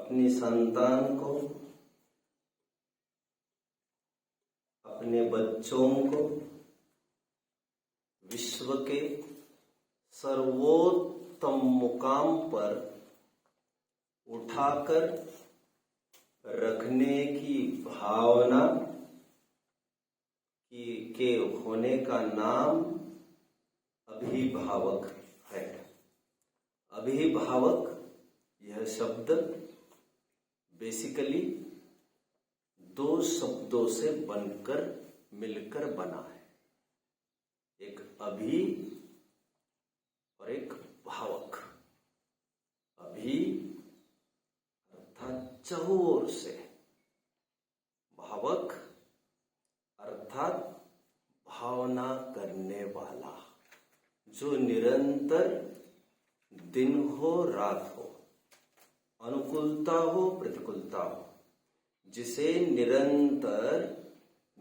अपनी संतान को, अपने बच्चों को विश्व के सर्वोत्तम मुकाम पर उठाकर रखने की भावना के होने का नाम अभिभावक है। अभिभावक यह शब्द बेसिकली दो शब्दों से बनकर मिलकर बना है, एक अभि और एक भावक। अभि अर्थात चहुओर से, भावक अर्थात भावना करने वाला, जो निरंतर दिन हो रात हो, अनुकूलता हो प्रतिकूलता हो, जिसे निरंतर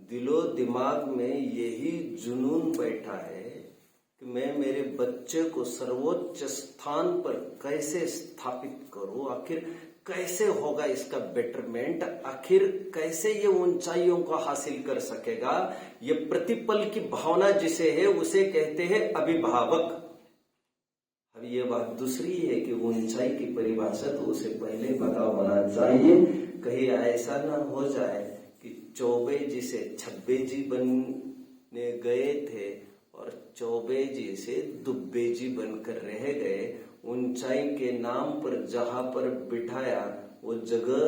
दिलो दिमाग में यही जुनून बैठा है कि मैं मेरे बच्चे को सर्वोच्च स्थान पर कैसे स्थापित करूं, आखिर कैसे होगा इसका बेटरमेंट, आखिर कैसे ये ऊंचाइयों को हासिल कर सकेगा, ये प्रतिपल की भावना जिसे है उसे कहते हैं अभिभावक। अब ये बात दूसरी है कि ऊंचाई की परिभाषा तो उसे पहले पता होना चाहिए, कहीं ऐसा ना हो जाए कि चौबे जी से छब्बे जी बनने गए थे और चौबे जी से दुब्बे जी बनकर रह गए। ऊंचाई के नाम पर जहां पर बिठाया वो जगह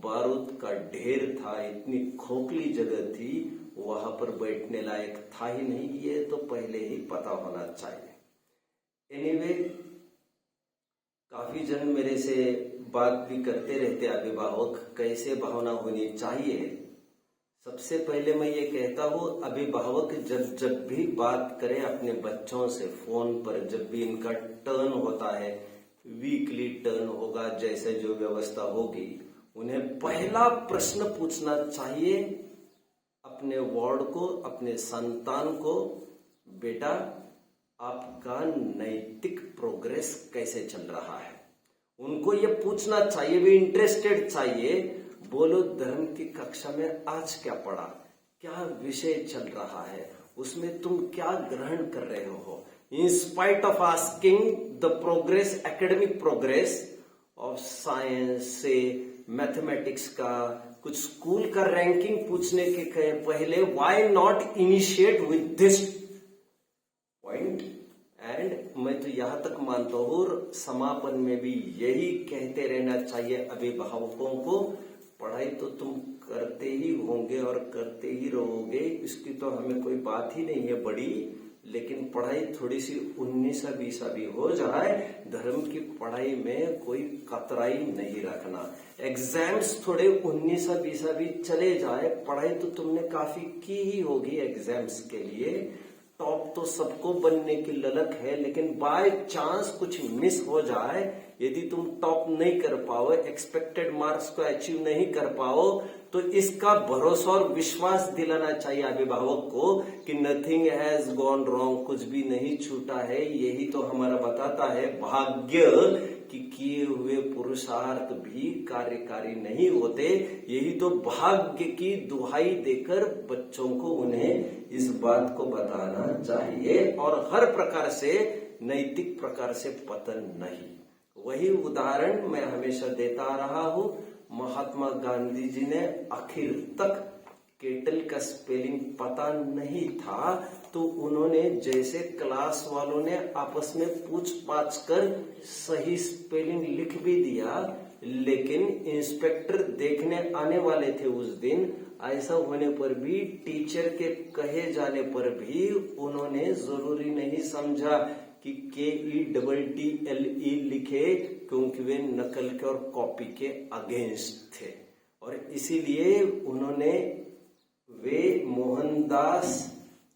बारूद का ढेर था, इतनी खोखली जगह थी, वहां पर बैठने लायक था ही नहीं, ये तो पहले ही पता होना चाहिए। एनीवे, काफी जन मेरे से बात भी करते रहते अभिभावक कैसे भावना होनी चाहिए। सबसे पहले मैं ये कहता हूँ, अभिभावक जब भी बात करें अपने बच्चों से फोन पर, जब भी इनका टर्न होता है, वीकली टर्न होगा, जैसे जो व्यवस्था होगी, उन्हें पहला प्रश्न पूछना चाहिए अपने वार्ड को, अपने संतान को, बेटा आपका नैतिक प्रोग्रेस कैसे चल रहा है। उनको ये पूछना चाहिए, वे इंटरेस्टेड चाहिए। बोलो धर्म की कक्षा में आज क्या पढ़ा, क्या विषय चल रहा है, उसमें तुम क्या ग्रहण कर रहे हो। In spite of asking the progress, academic progress of science से मैथमेटिक्स का, कुछ स्कूल का रैंकिंग पूछने के पहले why not initiate with this point. And मैं तो यहां तक मानता हूं, समापन में भी यही कहते रहना चाहिए अभिभावकों को, पढ़ाई तो तुम करते ही होंगे और करते ही रहोगे, इसकी तो हमें कोई बात ही नहीं है बड़ी, लेकिन पढ़ाई थोड़ी सी 19-20 भी हो जाए, धर्म की पढ़ाई में कोई कतराई नहीं रखना। एग्जाम्स थोड़े 19-20 भी चले जाए, पढ़ाई तो तुमने काफी की ही होगी एग्जाम्स के लिए। टॉप तो सबको बनने की ललक है, लेकिन बाय चांस कुछ मिस हो जाए, यदि तुम टॉप नहीं कर पाओ, एक्सपेक्टेड मार्क्स को अचीव नहीं कर पाओ, तो इसका भरोसा और विश्वास दिलाना चाहिए अभिभावक को कि नथिंग हैज गॉन रॉन्ग, कुछ भी नहीं छूटा है। यही तो हमारा बताता है भाग्य कि किए हुए पुरुषार्थ भी कार्यकारी नहीं होते। यही तो भाग्य की दुहाई देकर बच्चों को उन्हें इस बात को बताना चाहिए, और हर प्रकार से नैतिक प्रकार से पतन नहीं। वही उदाहरण मैं हमेशा देता रहा हूं। महात्मा गांधी जी ने आखिर तक केटल का स्पेलिंग पता नहीं था, तो उन्होंने जैसे क्लास वालों ने आपस में पूछ पाछ कर सही स्पेलिंग लिख भी दिया, लेकिन इंस्पेक्टर देखने आने वाले थे उस दिन, ऐसा होने पर भी, टीचर के कहे जाने पर भी उन्होंने जरूरी नहीं समझा कि KETTLE लिखे, क्योंकि वे नकल के और कॉपी के अगेंस्ट थे, और इसीलिए उन्होंने, वे मोहनदास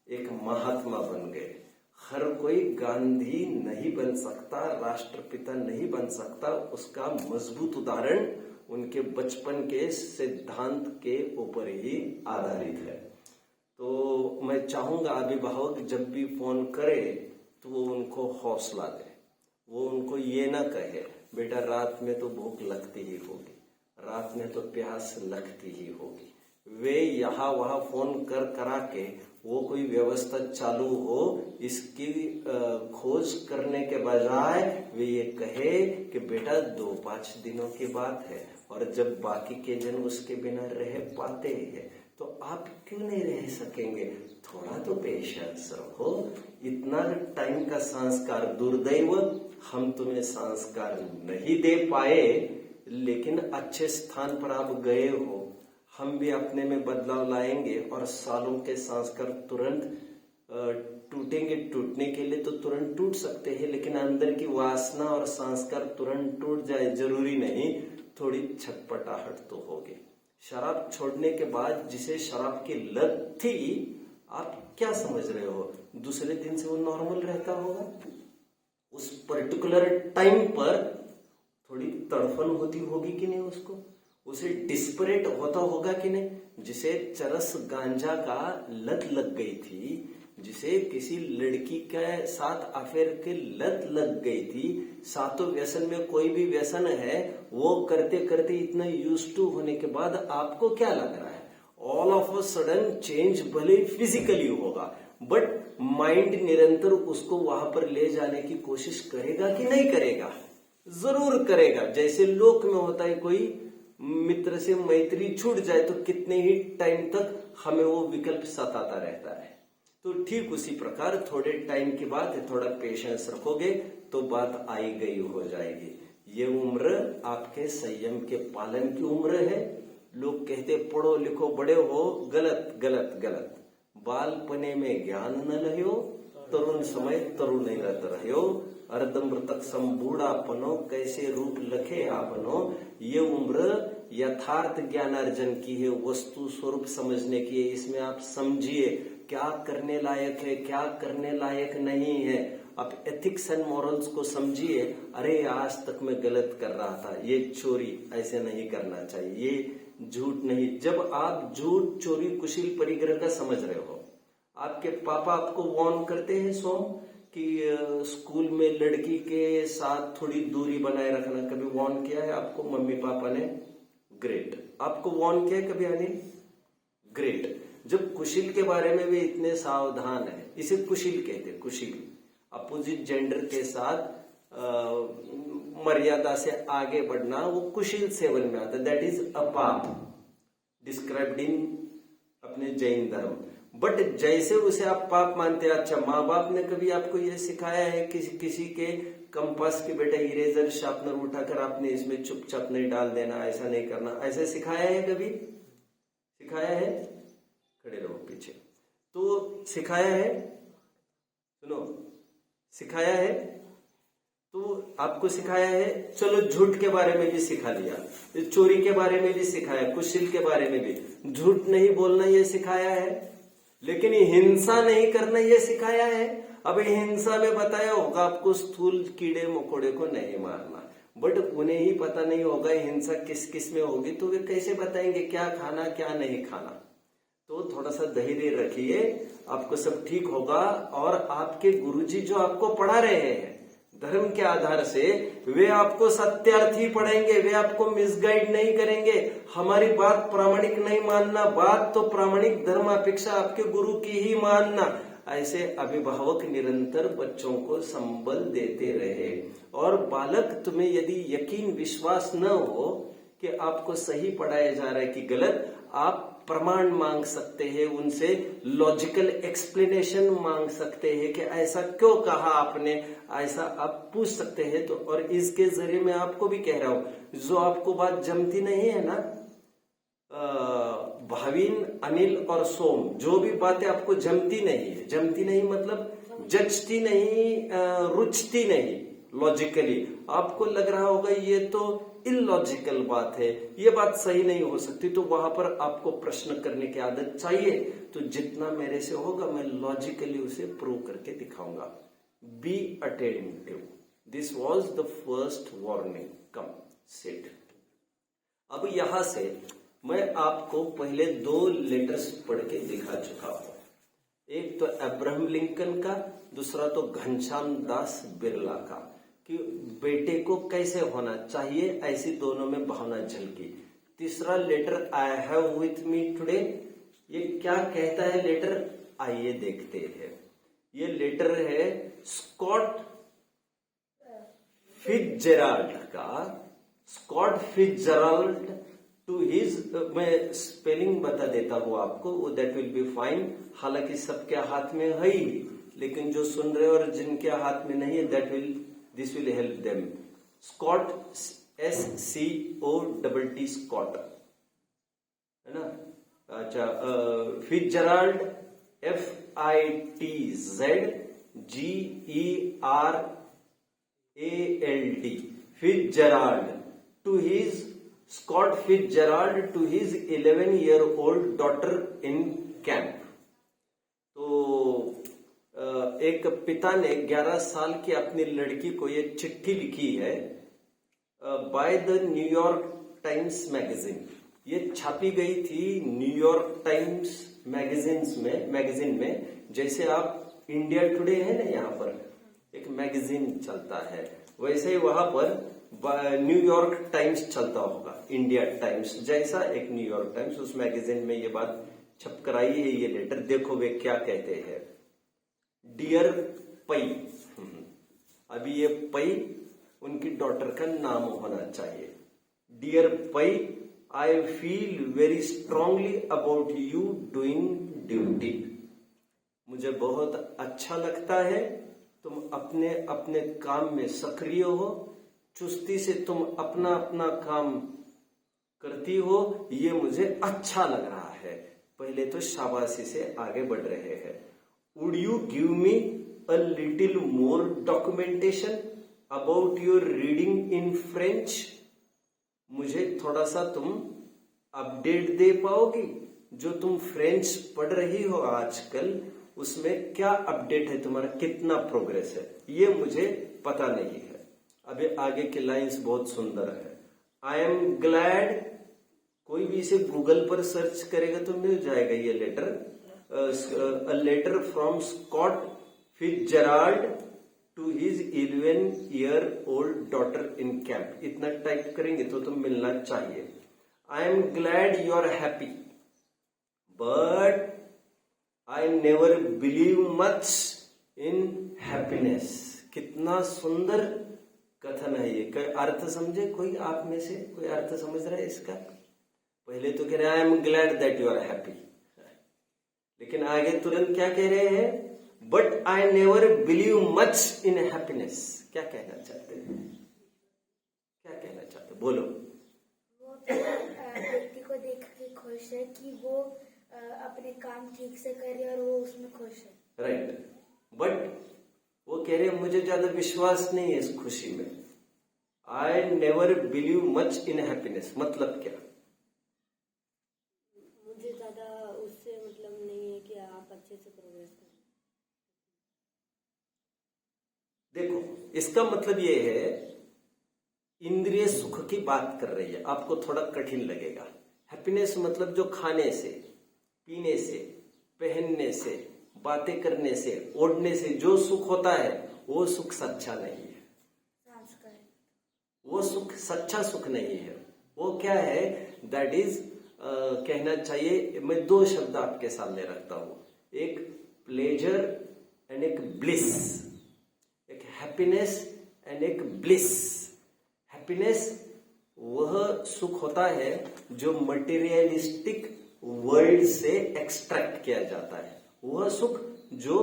एक महात्मा बन गए। हर कोई गांधी नहीं बन सकता, राष्ट्रपिता नहीं बन सकता, उसका मजबूत उदाहरण उनके बचपन के सिद्धांत के ऊपर ही आधारित है। तो मैं चाहूंगा अभिभावक जब भी फोन करे तो वो उनको हौसला दे, वो उनको ये ना कहे बेटा रात में तो भूख लगती ही होगी, रात में तो प्यास लगती ही होगी। वे यहाँ वहां फोन कर करा के वो कोई व्यवस्था चालू हो इसकी खोज करने के बजाय वे ये कहे कि बेटा 2-5 दिनों की बात है, और जब बाकी के जन उसके बिना रह पाते हैं तो आप क्यों नहीं रह सकेंगे? थोड़ा तो पेशेंस रखो। इतना टाइम का संस्कार, दुर्दैव हम तुम्हें संस्कार नहीं दे पाए, लेकिन अच्छे स्थान पर आप गए हो। हम भी अपने में बदलाव लाएंगे और सालों के संस्कार तुरंत टूटेंगे। टूटने के लिए तो तुरंत टूट सकते हैं, लेकिन अंदर की वासना और संस्कार तुरंत टूट जाए जरूरी नहीं, थोड़ी छटपटाहट तो होगी। शराब छोड़ने के बाद जिसे शराब की लत थी, आप क्या समझ रहे हो दूसरे दिन से वो नॉर्मल रहता होगा? उस पर्टिकुलर टाइम पर थोड़ी तड़फन होती होगी कि नहीं, उसको उसे डिस्परेट होता होगा कि नहीं? जिसे चरस गांजा का लत लग गई थी, जिसे किसी लड़की के साथ अफेयर की लत लग गई थी, सातों व्यसन में कोई भी व्यसन है वो करते करते इतना यूज्ड टू होने के बाद आपको क्या लग रहा है? All of a sudden change भले फिजिकली होगा, बट माइंड निरंतर उसको वहां पर ले जाने की कोशिश करेगा कि नहीं करेगा? जरूर करेगा। जैसे लोक में होता है, कोई मित्र से मैत्री छूट जाए तो कितने ही टाइम तक हमें वो विकल्प सताता रहता है। तो ठीक उसी प्रकार थोड़े टाइम की बात है, थोड़ा पेशेंस रखोगे तो बात आई गई हो जाएगी। ये उम्र आपके संयम के पालन की उम्र है। लोग कहते पढ़ो लिखो बड़े हो, गलत गलत गलत। बालपने में ज्ञान न लहो, तरुण समय तरुण रत रहो, अर्धमृतक संबूढ़ापनो कैसे रूप लखे आपनो। ये उम्र यथार्थ ज्ञान अर्जन की है, वस्तु स्वरूप समझने की है। इसमें आप समझिए क्या करने लायक है, क्या करने लायक नहीं है। आप एथिक्स एंड मॉरल्स को समझिए। अरे आज तक मैं गलत कर रहा था, ये चोरी ऐसे नहीं करना चाहिए, ये झूठ नहीं। जब आप झूठ चोरी कुशील परिग्रह का समझ रहे हो, आपके पापा आपको वार्न करते हैं सोम कि स्कूल में लड़की के साथ थोड़ी दूरी बनाए रखना, कभी वार्न किया है आपको मम्मी पापा ने? ग्रेट। आपको वार्न किया है कभी अनिल? ग्रेट। जब कुशील के बारे में भी इतने सावधान है, इसे कुशील कहते, कुशील अपोजिट जेंडर के साथ मर्यादा से आगे बढ़ना, वो कुशील सेवन में आता है। दैट इज अ पाप डिस्क्राइब्ड इन अपने जैन धर्म। बट जैसे उसे आप पाप मानते हैं, अच्छा माँ बाप ने कभी आपको ये सिखाया है किसी के कंपास के बेटा इरेजर शार्पनर उठाकर आपने इसमें चुपचाप नहीं डाल देना, ऐसा नहीं करना, ऐसे सिखाया है कभी? सिखाया है? खड़े रहो पीछे। तो सिखाया है, सुनो, सिखाया है तो आपको सिखाया है। चलो झूठ के बारे में भी सिखा दिया, चोरी के बारे में भी सिखाया, कुशील के बारे में भी। झूठ नहीं बोलना ये सिखाया है, लेकिन हिंसा नहीं करना ये सिखाया है। अब हिंसा में बताया होगा आपको स्थूल कीड़े मकोड़े को नहीं मारना, बट उन्हें ही पता नहीं होगा हिंसा किस किस में होगी, तो वे कैसे बताएंगे क्या खाना क्या नहीं खाना? तो थोड़ा सा धैर्य रखिए, आपको सब ठीक होगा। और आपके गुरुजी जो आपको पढ़ा रहे हैं धर्म के आधार से, वे आपको सत्यार्थी पढ़ेंगे, वे आपको मिसगाइड नहीं करेंगे। हमारी बात प्रामाणिक नहीं मानना, बात तो प्रामाणिक धर्म अपेक्षा आपके गुरु की ही मानना। ऐसे अभिभावक निरंतर बच्चों को संबल देते रहे। और बालक, तुम्हें यदि यकीन विश्वास न हो कि आपको सही पढ़ाया जा रहा है कि गलत, आप प्रमाण मांग सकते हैं उनसे, लॉजिकल एक्सप्लेनेशन मांग सकते हैं कि ऐसा क्यों कहा आपने, ऐसा आप पूछ सकते हैं। तो और इसके जरिए मैं आपको भी कह रहा हूं, जो आपको बात जमती नहीं है ना, भाविन, अनिल और सोम, जो भी बातें आपको जमती नहीं है, जमती नहीं मतलब जचती नहीं, रुचती नहीं, लॉजिकली आपको लग रहा होगा ये तो इलॉजिकल बात है, ये बात सही नहीं हो सकती, तो वहां पर आपको प्रश्न करने की आदत चाहिए। तो जितना मेरे से होगा मैं लॉजिकली उसे प्रूव करके दिखाऊंगा। Be attentive. This was the first warning. Come sit. अब यहां से मैं आपको पहले 2 लेटर्स पढ़ के दिखा चुका हूं। एक तो अब्राहम लिंकन का, दूसरा तो घनश्याम दास बिरला का, कि बेटे को कैसे होना चाहिए, ऐसी दोनों में भावना झलकी। तीसरा letter I have with me today, ये क्या कहता है लेटर, आइए देखते हैं। ये लेटर है स्कॉट फिट्जराल्ड का, स्कॉट फिट्जराल्ड टू हिज, मैं स्पेलिंग बता देता हूं आपको, वो दैट विल बी फाइन। हालांकि सबके हाथ में है ही, लेकिन जो सुन रहे और जिनके हाथ में नहीं है this will help them. Scott, SCOTT Scott, है ना। अच्छा, Fitzgerald FITZGERALD, Fitzgerald to his, Scott Fitzgerald to his 11-year-old daughter in camp. तो एक पिता ने 11 साल की अपनी लड़की को ये चिट्ठी लिखी है by the New York times magazine. ये छापी गई थी न्यूयॉर्क टाइम्स मैगजीन में। जैसे आप इंडिया टुडे है ना, यहाँ पर एक मैगजीन चलता है, वैसे ही वहां पर न्यूयॉर्क टाइम्स चलता होगा, इंडिया टाइम्स जैसा एक न्यूयॉर्क टाइम्स। उस मैगजीन में ये बात छप कर आई है, ये लेटर। देखो वे क्या कहते हैं। डियर पई, अभी ये पई उनकी डॉटर का नाम होना चाहिए। डियर पई, I feel very strongly about you doing duty. मुझे बहुत अच्छा लगता है तुम अपने अपने काम में सक्रिय हो, चुस्ती से तुम अपना अपना काम करती हो, ये मुझे अच्छा लग रहा है। पहले तो शाबाशी से आगे बढ़ रहे हैं। Would you give me a little more documentation about your reading in French? मुझे थोड़ा सा तुम अपडेट दे पाओगी, जो तुम फ्रेंच पढ़ रही हो आजकल, उसमें क्या अपडेट है तुम्हारा, कितना प्रोग्रेस है, ये मुझे पता नहीं है। अभी आगे के लाइंस बहुत सुंदर है। आई एम ग्लैड, कोई भी इसे गूगल पर सर्च करेगा तो मिल जाएगा ये letter. A letter from Scott Fitzgerald to his 11-year-old daughter in camp. इतना टाइप करेंगे तो तुम मिलना चाहिए। I am glad you are happy but I never believe much in happiness. कितना सुंदर कथन है ये। अर्थ समझे कोई आप में से, कोई अर्थ समझ रहा है इसका? पहले तो कह रहे I am glad that you are happy, लेकिन आगे तुरंत क्या कह रहे हैं? But I never believe much in happiness. क्या कहना चाहते हैं, क्या कहना चाहते, बोलो। वो व्यक्ति को देख के खुश है कि वो अपने काम ठीक से करे और वो उसमें खुश है। राइट, बट वो कह रहे हैं मुझे ज्यादा विश्वास नहीं है इस खुशी में। आई never believe much in happiness मतलब क्या? मुझे ज्यादा उससे मतलब नहीं है कि आप अच्छे से प्रोग्रेस करें। देखो, इसका मतलब ये है, इंद्रिय सुख की बात कर रही है, आपको थोड़ा कठिन लगेगा। हैप्पीनेस मतलब जो खाने से, पीने से, पहनने से, बातें करने से, ओढ़ने से जो सुख होता है, वो सुख सच्चा नहीं है। वो सुख सच्चा सुख नहीं है। वो क्या है? दैट इज कहना चाहिए, मैं दो शब्द आपके सामने रखता हूं, एक प्लेजर एंड एक ब्लिस, एक हैप्पीनेस एंड एक ब्लिस। हैप्पीनेस वह सुख होता है जो मटेरियलिस्टिक वर्ल्ड से एक्सट्रैक्ट किया जाता है, वह सुख जो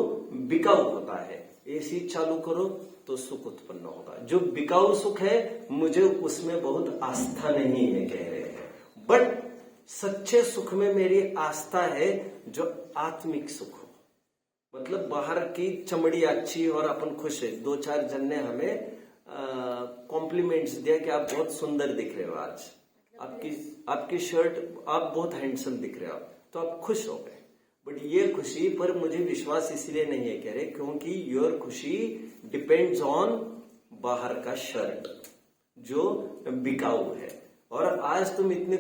बिकाऊ होता है। एसी चालू करो तो सुख उत्पन्न होगा। जो बिकाऊ सुख है मुझे उसमें बहुत आस्था नहीं है, कह रहे हैं। बट सच्चे सुख में मेरी आस्था है जो आत्मिक सुख हो। मतलब बाहर की चमड़ी अच्छी और अपन खुश है, दो चार जन ने हमें कॉम्प्लीमेंट्स दिया कि आप बहुत सुंदर दिख रहे हो आज, आपकी शर्ट, आप बहुत हैंडसम दिख रहे हो, तो आप खुश हो गए। बट ये खुशी पर मुझे विश्वास इसलिए नहीं है, कह रहे, क्योंकि योर खुशी डिपेंड्स ऑन बाहर का शर्ट जो बिकाऊ है। और आज तुम इतने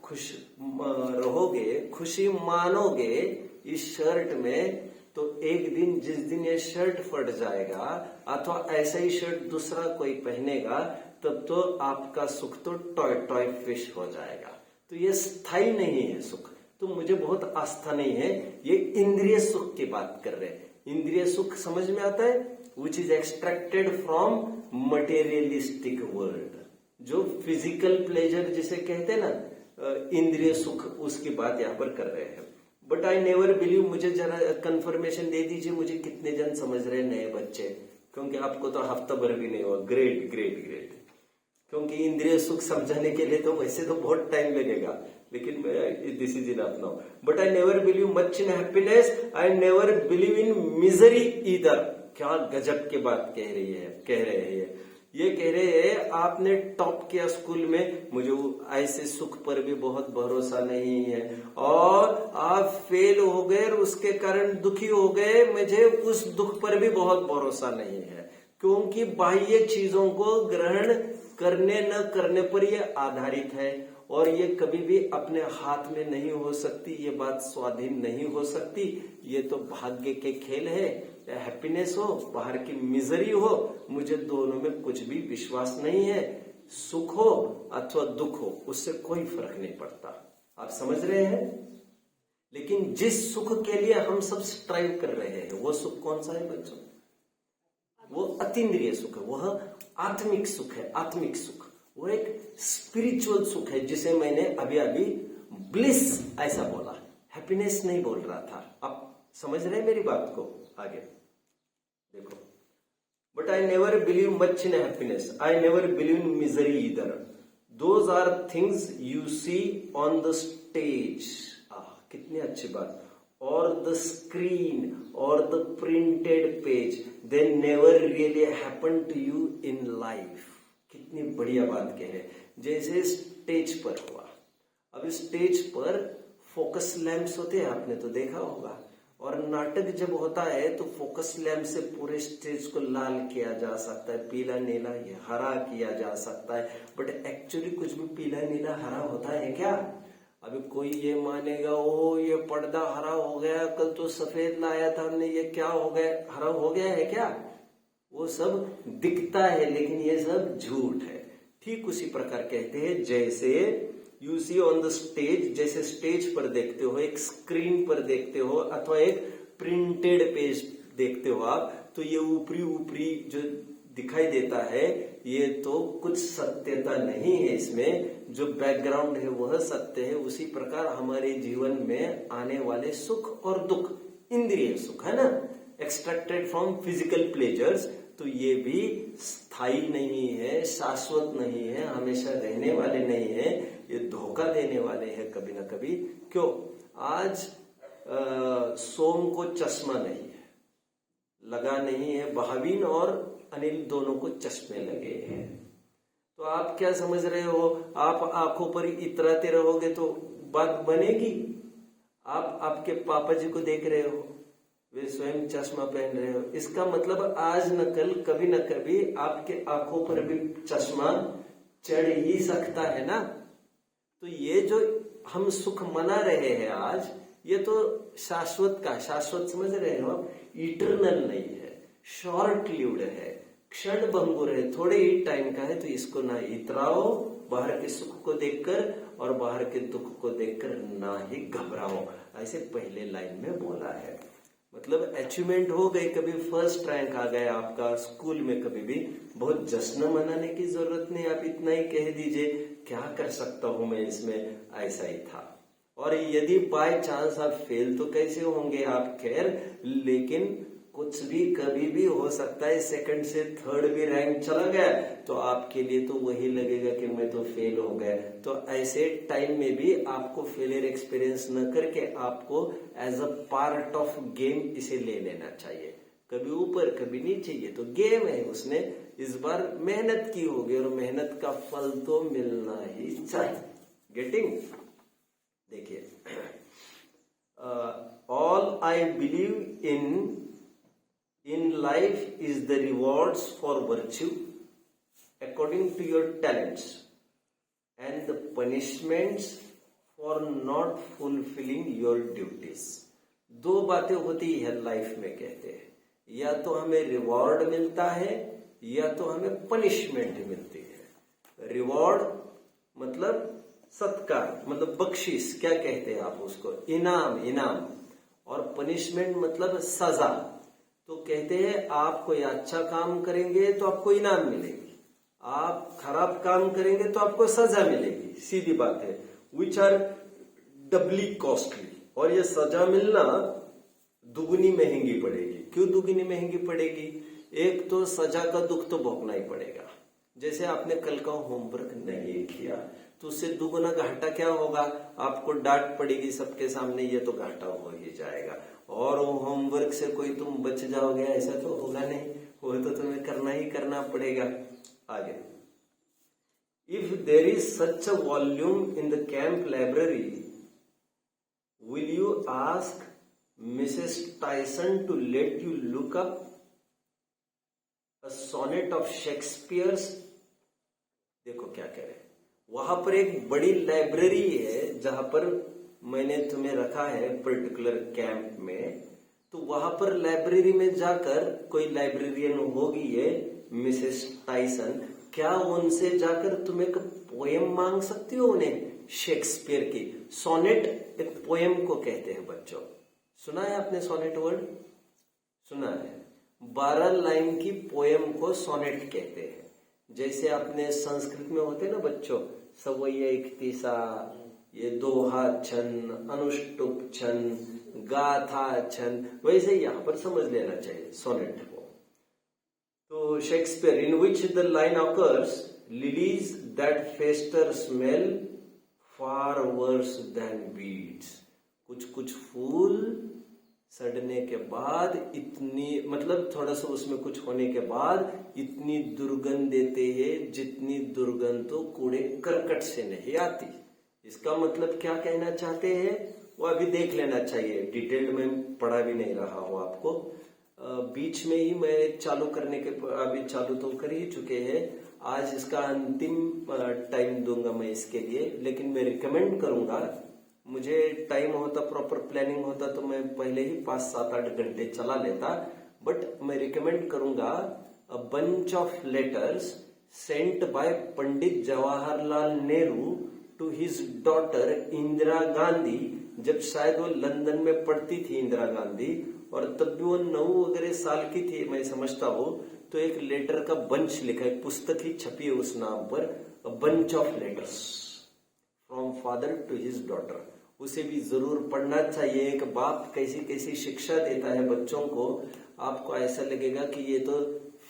खुश रहोगे, खुशी मानोगे, इस शर्ट में, तो एक दिन जिस दिन ये शर्ट फट जाएगा अथवा ऐसा ही शर्ट दूसरा कोई पहनेगा, तब तो आपका सुख तो टॉय टॉय फिश हो जाएगा। तो ये स्थायी नहीं है सुख। तो मुझे बहुत आस्था नहीं है, ये इंद्रिय सुख की बात कर रहे हैं। इंद्रिय सुख समझ में आता है, which is extracted from materialistic world, जो फिजिकल प्लेजर जिसे कहते हैं ना, इंद्रिय सुख, उसकी बात यहाँ पर कर रहे हैं। बट आई नेवर बिलीव, मुझे जरा कंफर्मेशन दे दीजिए, मुझे कितने जन समझ रहे हैं नए बच्चे, क्योंकि आपको तो हफ्ता भर भी नहीं हुआ। Great great great. क्योंकि इंद्रिय सुख समझाने के लिए तो वैसे तो बहुत टाइम लगेगा, लेकिन this is enough now. But I never believe much in happiness, I never believe in misery either. क्या गजब की बात कह रहे हैं ये कह रहे हैं आपने टॉप किया स्कूल में, मुझे ऐसे सुख पर भी बहुत भरोसा नहीं है, और आप फेल हो गए और उसके कारण दुखी हो गए, मुझे उस दुख पर भी बहुत भरोसा नहीं है, क्योंकि बाह्य चीजों को ग्रहण करने न करने पर यह आधारित है, और ये कभी भी अपने हाथ में नहीं हो सकती, ये बात स्वाधीन नहीं हो सकती। ये तो भाग्य के खेल है, हैप्पीनेस हो बाहर की मिजरी हो, मुझे दोनों में कुछ भी विश्वास नहीं है। सुख हो अथवा दुख हो, उससे कोई फर्क नहीं पड़ता। आप समझ रहे हैं? लेकिन जिस सुख के लिए हम सब स्ट्राइव कर रहे हैं, वो सुख कौन सा है बच्चों? वो अतीन्द्रिय सुख है, वह आत्मिक सुख है। आत्मिक सुख वो एक स्पिरिचुअल सुख है, जिसे मैंने अभी अभी ब्लिस ऐसा बोला, हैप्पीनेस नहीं बोल रहा था। आप समझ रहे हैं मेरी बात को? आगे देखो, but I never believe much in happiness, I never believe in misery either, those are things you see on the stage. कितनी अच्छी बात। और द स्क्रीन और the printed page, they never really happen to you in life. कितनी बढ़िया बात कहे। जैसे स्टेज पर हुआ, अब स्टेज पर फोकस लैंप्स होते हैं, आपने तो देखा होगा, और नाटक जब होता है तो फोकस लैंप से पूरे स्टेज को लाल किया जा सकता है, पीला नीला ये हरा किया जा सकता है, बट एक्चुअली कुछ भी पीला नीला हरा होता है क्या? अभी कोई ये मानेगा ओ ये पर्दा हरा हो गया, कल तो सफेद लाया था हमने, ये क्या हो गया, हरा हो गया है क्या? वो सब दिखता है, लेकिन ये सब झूठ है। ठीक उसी प्रकार कहते हैं, जैसे you see on the stage, जैसे स्टेज पर देखते हो, एक स्क्रीन पर देखते हो, अथवा एक प्रिंटेड पेज देखते हो आप, तो ये ऊपरी ऊपरी जो दिखाई देता है, ये तो कुछ सत्यता नहीं है इसमें, जो बैकग्राउंड है वह सत्य है। उसी प्रकार हमारे जीवन में आने वाले सुख और दुख, इंद्रिय सुख है ना, एक्सट्रैक्टेड फ्रॉम फिजिकल प्लेजर्स, तो ये भी स्थायी नहीं है, शाश्वत नहीं है, हमेशा रहने वाले नहीं है, ये धोखा देने वाले हैं कभी ना कभी। क्यों? आज सोम को चश्मा नहीं है, लगा नहीं है, भाविन और अनिल दोनों को चश्मे लगे हैं, तो आप क्या समझ रहे हो? आप आंखों पर इतराते रहोगे तो बात बनेगी? आप आपके पापा जी को देख रहे हो, वे स्वयं चश्मा पहन रहे हो, इसका मतलब आज न कल कभी न कभी आपके आंखों पर भी चश्मा चढ़ ही सकता है ना। तो ये जो हम सुख मना रहे हैं आज, ये तो शाश्वत का, शाश्वत समझ रहे हो, इटरनल नहीं है, शॉर्ट लिव्ड है, क्षण भंगुर है, थोड़े ही टाइम का है। तो इसको ना इतराओ बाहर के सुख को देखकर, और बाहर के दुख को देखकर ना ही घबराओ, ऐसे पहले लाइन में बोला है। मतलब अचीवमेंट हो गई, कभी फर्स्ट रैंक आ गया आपका स्कूल में, कभी भी बहुत जश्न मनाने की जरूरत नहीं, आप इतना ही कह दीजिए क्या कर सकता हूं मैं इसमें, ऐसा ही था। और यदि बाय चांस आप फेल तो कैसे होंगे आप, खैर, लेकिन कुछ भी कभी भी हो सकता है, सेकंड से थर्ड भी रैंक चला गया तो आपके लिए तो वही लगेगा कि मैं तो फेल हो गया। तो ऐसे टाइम में भी आपको फेलियर एक्सपीरियंस न करके आपको as a part of game इसे ले लेना चाहिए, कभी ऊपर कभी नीचे, ये तो गेम है, उसने इस बार मेहनत की होगी और मेहनत का फल तो मिलना ही चाहिए। गेटिंग? देखिए, all I believe in life is the rewards for virtue according to your talents and the punishments for not fulfilling your duties। दो बातें होती है लाइफ में, कहते हैं या तो हमें रिवॉर्ड मिलता है या तो हमें पनिशमेंट मिलती है। रिवॉर्ड मतलब सत्कार, मतलब बख्शिश, क्या कहते हैं आप उसको, इनाम। और पनिशमेंट मतलब सजा। तो कहते हैं आप कोई अच्छा काम करेंगे तो आपको इनाम मिलेगी, आप खराब काम करेंगे तो आपको सजा मिलेगी, सीधी बात है। विच आर डबली कॉस्टली, और ये सजा मिलना दुगनी महंगी पड़ेगी। क्यों दुगनी महंगी पड़ेगी? एक तो सजा का दुख तो भोगना ही पड़ेगा। जैसे आपने कल का होमवर्क नहीं किया तो उससे दुगना घाटा क्या होगा, आपको डांट पड़ेगी सबके सामने, ये तो घाटा हो ही जाएगा। और वो होमवर्क से कोई तुम बच जाओगे ऐसा तो होगा नहीं, वो तो तुम्हें करना ही करना पड़ेगा। आगे, if there is such a volume in the camp library, will you ask Mrs Tyson to let you look up a sonnet of Shakespeare's? देखो क्या कह रहे हैं, वहां पर एक बड़ी लाइब्रेरी है जहां पर मैंने तुम्हें रखा है पर्टिकुलर कैंप में, तो वहां पर लाइब्रेरी में जाकर कोई लाइब्रेरियन होगी ये मिसेस टाइसन, क्या उनसे जाकर तुम एक पोएम मांग सकती हो उन्हें, शेक्सपियर की। सोनेट एक पोएम को कहते हैं बच्चों, सुना है आपने सोनेट वर्ड? सुना है। 12 लाइन की पोएम को सोनेट कहते हैं। जैसे आपने संस्कृत में होते ना बच्चों, सवयिकतिसा, ये दोहा छंद, अनुष्टुप छंद, गाथा छंद, वैसे यहाँ पर समझ लेना चाहिए सोनेट को। तो Shakespeare, in which the line occurs, lilies that fester smell far worse than weeds. कुछ फूल सड़ने के बाद इतनी, मतलब थोड़ा सा उसमें कुछ होने के बाद इतनी दुर्गंध देते हैं जितनी दुर्गंध तो कूड़े करकट से नहीं आती। इसका मतलब क्या कहना चाहते हैं वो अभी देख लेना चाहिए, डिटेल्ड में पढ़ा भी नहीं रहा हूं आपको। बीच में ही मैं चालू करने के, अभी चालू तो कर ही चुके हैं, आज इसका अंतिम टाइम दूंगा मैं इसके लिए। लेकिन मैं रिकमेंड करूंगा, मुझे टाइम होता, प्रॉपर प्लानिंग होता तो मैं पहले ही 5-7-8 घंटे चला लेता, बट मैं रिकमेंड करूंगा a bunch of letters sent by Pandit Jawaharlal Nehru to his daughter Indira Gandhi, जब शायद वो लंदन में पढ़ती थी इंदिरा गांधी, और तब भी वो 9 वगैरह साल की थी मैं समझता हूँ। तो एक लेटर का बंच लिखा है, पुस्तक ही छपी है उस नाम पर, a bunch of letters from father to his daughter. उसे भी जरूर पढ़ना चाहिए। एक बाप कैसी कैसी शिक्षा देता है बच्चों को, आपको ऐसा लगेगा कि ये तो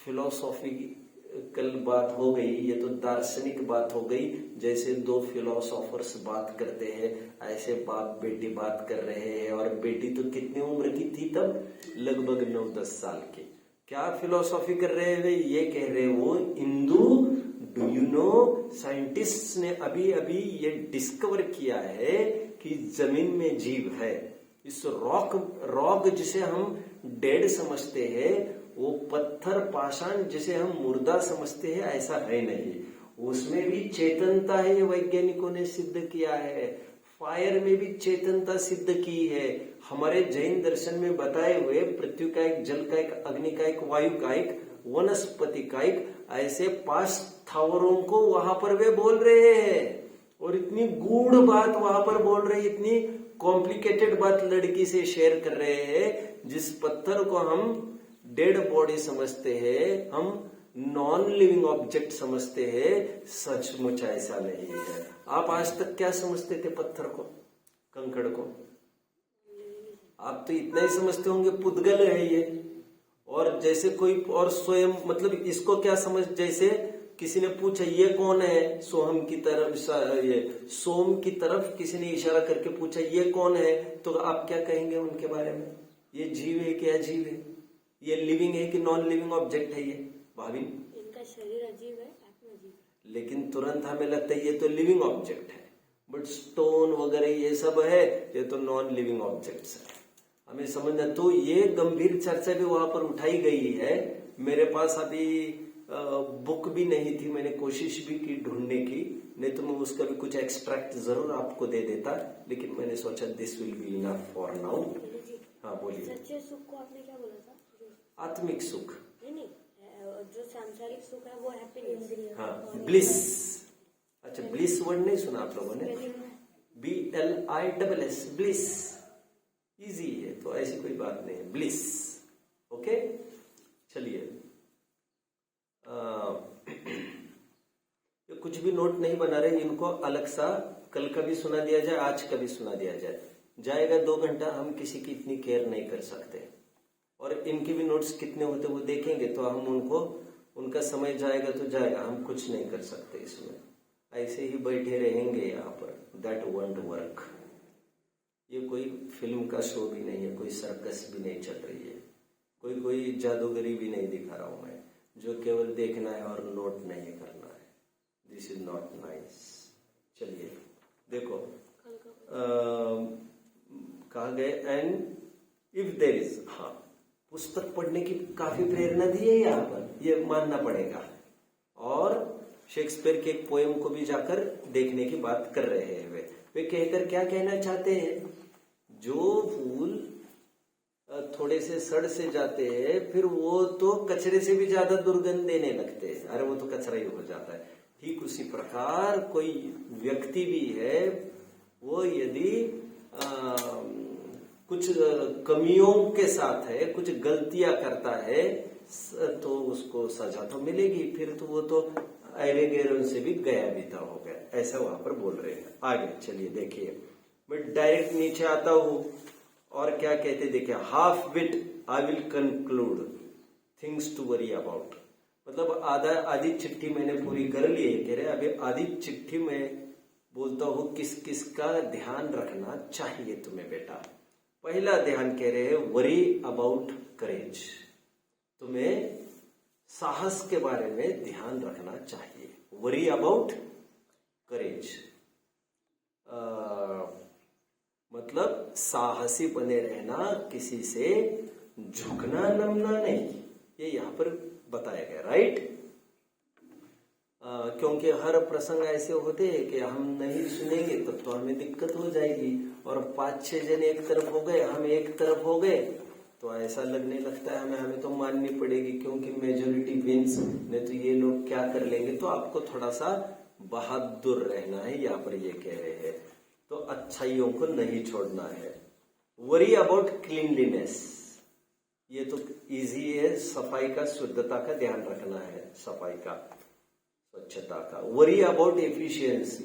फिलोसॉफिकल बात हो गई, ये तो दार्शनिक बात हो गई, जैसे 2 फिलोसोफर्स बात करते हैं ऐसे बाप बेटी बात कर रहे हैं। और बेटी तो कितनी उम्र की थी तब, लगभग 9-10 साल की। क्या फिलोसॉफी कर रहे हैं ये कह रहे हैं वो Hindu. Do you know, scientist ने अभी अभी ये डिस्कवर किया है कि जमीन में जीव है। इस रॉक जिसे हम डेड समझते हैं, वो पत्थर पाषाण जिसे हम मुर्दा समझते हैं, ऐसा है नहीं, उसमें भी चेतनता है। ये वैज्ञानिकों ने सिद्ध किया है। फायर में भी चेतनता सिद्ध की है। हमारे जैन दर्शन में बताए हुए पृथ्वी का एक, जल का एक, अग्नि का एक, वायु का एक, वनस्पति का एक, ऐसे 5 स्थावरों को वहां पर वे बोल रहे हैं। और इतनी गूढ़ बात वहां पर बोल रहे हैं, इतनी कॉम्प्लिकेटेड बात लड़की से शेयर कर रहे हैं। जिस पत्थर को हम डेड बॉडी समझते हैं, हम नॉन लिविंग ऑब्जेक्ट समझते हैं, सचमुच ऐसा नहीं है। आप आज तक क्या समझते थे पत्थर को, कंकड़ को? आप तो इतना ही समझते होंगे पुद्गल है ये। और जैसे कोई और स्वयं, मतलब इसको क्या समझ, जैसे किसी ने पूछा ये कौन है, सोहम की तरफ, ये सोम की तरफ किसी ने इशारा करके पूछा ये कौन है, तो आप क्या कहेंगे उनके बारे में? ये जीव है कि अजीव है, ये लिविंग है कि नॉन लिविंग ऑब्जेक्ट है? ये भाभी, इनका शरीर अजीब है, आत्मा अजीब है। लेकिन तुरंत हमें लगता है ये तो लिविंग ऑब्जेक्ट है, बट स्टोन वगैरह ये सब है, ये तो नॉन लिविंग ऑब्जेक्ट्स है, हमें समझना। तो ये गंभीर चर्चा भी वहां पर उठाई गई है। मेरे पास अभी बुक भी नहीं थी, मैंने कोशिश भी की ढूंढने की, नहीं तो मैं उसका भी कुछ एक्सट्रैक्ट जरूर आपको दे देता, लेकिन मैंने सोचा this will be enough for now. हाँ बोलिए। सच्चे सुख को आपने क्या बोला था? आत्मिक सुख। नहीं, जो सांसारिक सुख है वो हैप्पीनेस। हाँ, ब्लिस। अच्छा, ब्लिस वर्ड नहीं सुना आप लोगों ने? BLISS, bliss. इजी है, तो ऐसी कोई बात नहीं है, ब्लिस। ओके, चलिए। कुछ भी नोट नहीं बना रहे, इनको अलग सा कल का भी सुना दिया जाए, आज का भी सुना दिया जाए, जाएगा 2 घंटा। हम किसी की इतनी केयर नहीं कर सकते, और इनके भी नोट्स कितने होते वो देखेंगे तो हम उनका समय जाएगा तो जाएगा, हम कुछ नहीं कर सकते इसमें। ऐसे ही बैठे रहेंगे यहाँ पर, दैट वोंट वर्क। ये कोई फिल्म का शो भी नहीं है, कोई सर्कस भी नहीं चल रही है, कोई जादूगरी भी नहीं दिखा रहा हूं मैं, जो केवल देखना है और नोट नहीं करना है। This is not nice. चलिए देखो, कहा गए, एंड इफ देर इज, हाँ, पुस्तक पढ़ने की काफी प्रेरणा दी है यहाँ पर, ये मानना पड़ेगा। और शेक्सपियर के एक पोएम को भी जाकर देखने की बात कर रहे हैं वे कहकर क्या कहना चाहते हैं? जो फूल थोड़े से सड़ से जाते हैं, फिर वो तो कचरे से भी ज्यादा दुर्गंध देने लगते हैं, अरे वो तो कचरा ही हो जाता है। ठीक उसी प्रकार कोई व्यक्ति भी है, वो यदि कुछ कमियों के साथ है, कुछ गलतियां करता है, तो उसको सजा तो मिलेगी, फिर तो वो तो ऐरे गैरों से भी गया बीता हो गया, ऐसा वहां पर बोल रहे हैं। आगे चलिए देखिए, मैं डायरेक्ट नीचे आता हूं और क्या कहते देखिए, half bit I will conclude things to worry about. मतलब आधी चिट्ठी मैंने पूरी कर ली है, कह रहे अभी आधी चिट्ठी में बोलता हूं किस किस का ध्यान रखना चाहिए तुम्हें बेटा। पहला ध्यान कह रहे हैं वरी अबाउट करेज, तुम्हें साहस के बारे में ध्यान रखना चाहिए। वरी अबाउट करेज, मतलब साहसी बने रहना, किसी से झुकना नमना नहीं, ये यहां पर बताया गया, राइट। क्योंकि हर प्रसंग ऐसे होते हैं कि हम नहीं सुनेंगे तब तो हमें दिक्कत हो जाएगी, और 5-6 जन एक तरफ हो गए, हम एक तरफ हो गए, तो ऐसा लगने लगता है हमें तो माननी पड़ेगी, क्योंकि मेजोरिटी विंस, नहीं तो ये लोग क्या कर लेंगे। तो आपको थोड़ा सा बहादुर रहना है, यहाँ पर ये कह रहे हैं, तो अच्छाइयों को नहीं छोड़ना है। वरी अबाउट क्लीनलीनेस, ये तो इजी है, सफाई का, शुद्धता का ध्यान रखना है, सफाई का, स्वच्छता का। वरी अबाउट एफिशिएंसी,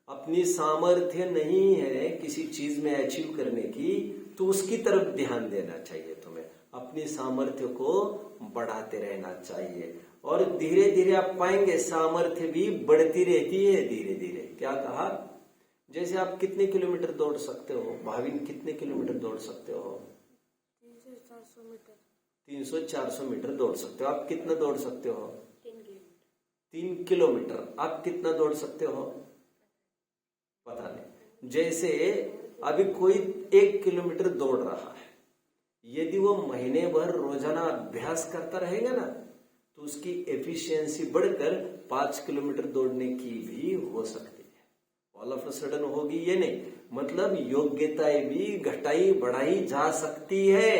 अपनी सामर्थ्य नहीं है किसी चीज में अचीव करने की, तो उसकी तरफ ध्यान देना चाहिए तुम्हें, अपनी सामर्थ्य को बढ़ाते रहना चाहिए। और धीरे धीरे आप पाएंगे सामर्थ्य भी बढ़ती रहती है धीरे धीरे। क्या कहा? जैसे आप कितने किलोमीटर दौड़ सकते हो भाविन, कितने किलोमीटर दौड़ सकते हो? 300-400 मीटर। 300-400 मीटर दौड़ सकते हो। आप कितना दौड़ सकते हो? 3 किलोमीटर। आप कितना दौड़ सकते हो? पता नहीं। जैसे अभी कोई 1 किलोमीटर दौड़ रहा है, यदि वो महीने भर रोजाना अभ्यास करता रहेगा ना, तो उसकी एफिशिएंसी बढ़कर 5 किलोमीटर दौड़ने की भी हो सकती है। ऑल ऑफ अ सडन होगी ये नहीं, मतलब योग्यताएं भी घटाई बढ़ाई जा सकती है।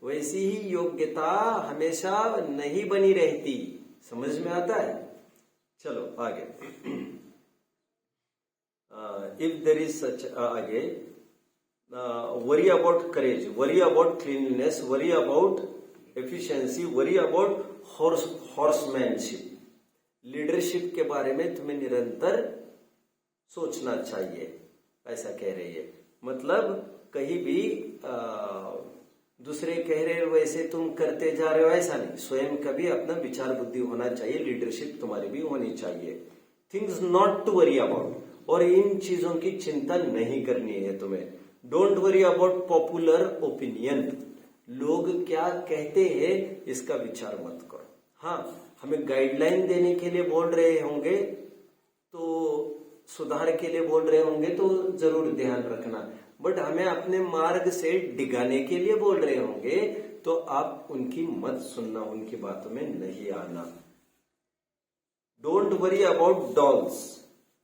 वैसी ही योग्यता हमेशा नहीं बनी रहती। समझ में आता है? चलो आगे। इफ देर इज सच, आगे worry about courage, worry about cleanliness, worry about efficiency, worry about horsemanship. Leadership के बारे में तुम्हें निरंतर सोचना चाहिए, ऐसा कह रही है। मतलब कहीं भी दूसरे कह रहे हो वैसे तुम करते जा रहे हो, ऐसा नहीं। स्वयं का भी अपना विचार बुद्धि होना चाहिए, लीडरशिप तुम्हारी भी होनी चाहिए। Things not to worry about, और इन चीजों की चिंता नहीं करनी है तुम्हें। Don't worry about popular opinion, लोग क्या कहते हैं इसका विचार मत करो। हाँ, हमें गाइडलाइन देने के लिए बोल रहे होंगे, तो सुधार के लिए बोल रहे होंगे तो जरूर ध्यान रखना, बट हमें अपने मार्ग से डिगाने के लिए बोल रहे होंगे तो आप उनकी मत सुनना, उनकी बातों में नहीं आना। डोंट वरी अबाउट डॉल्स,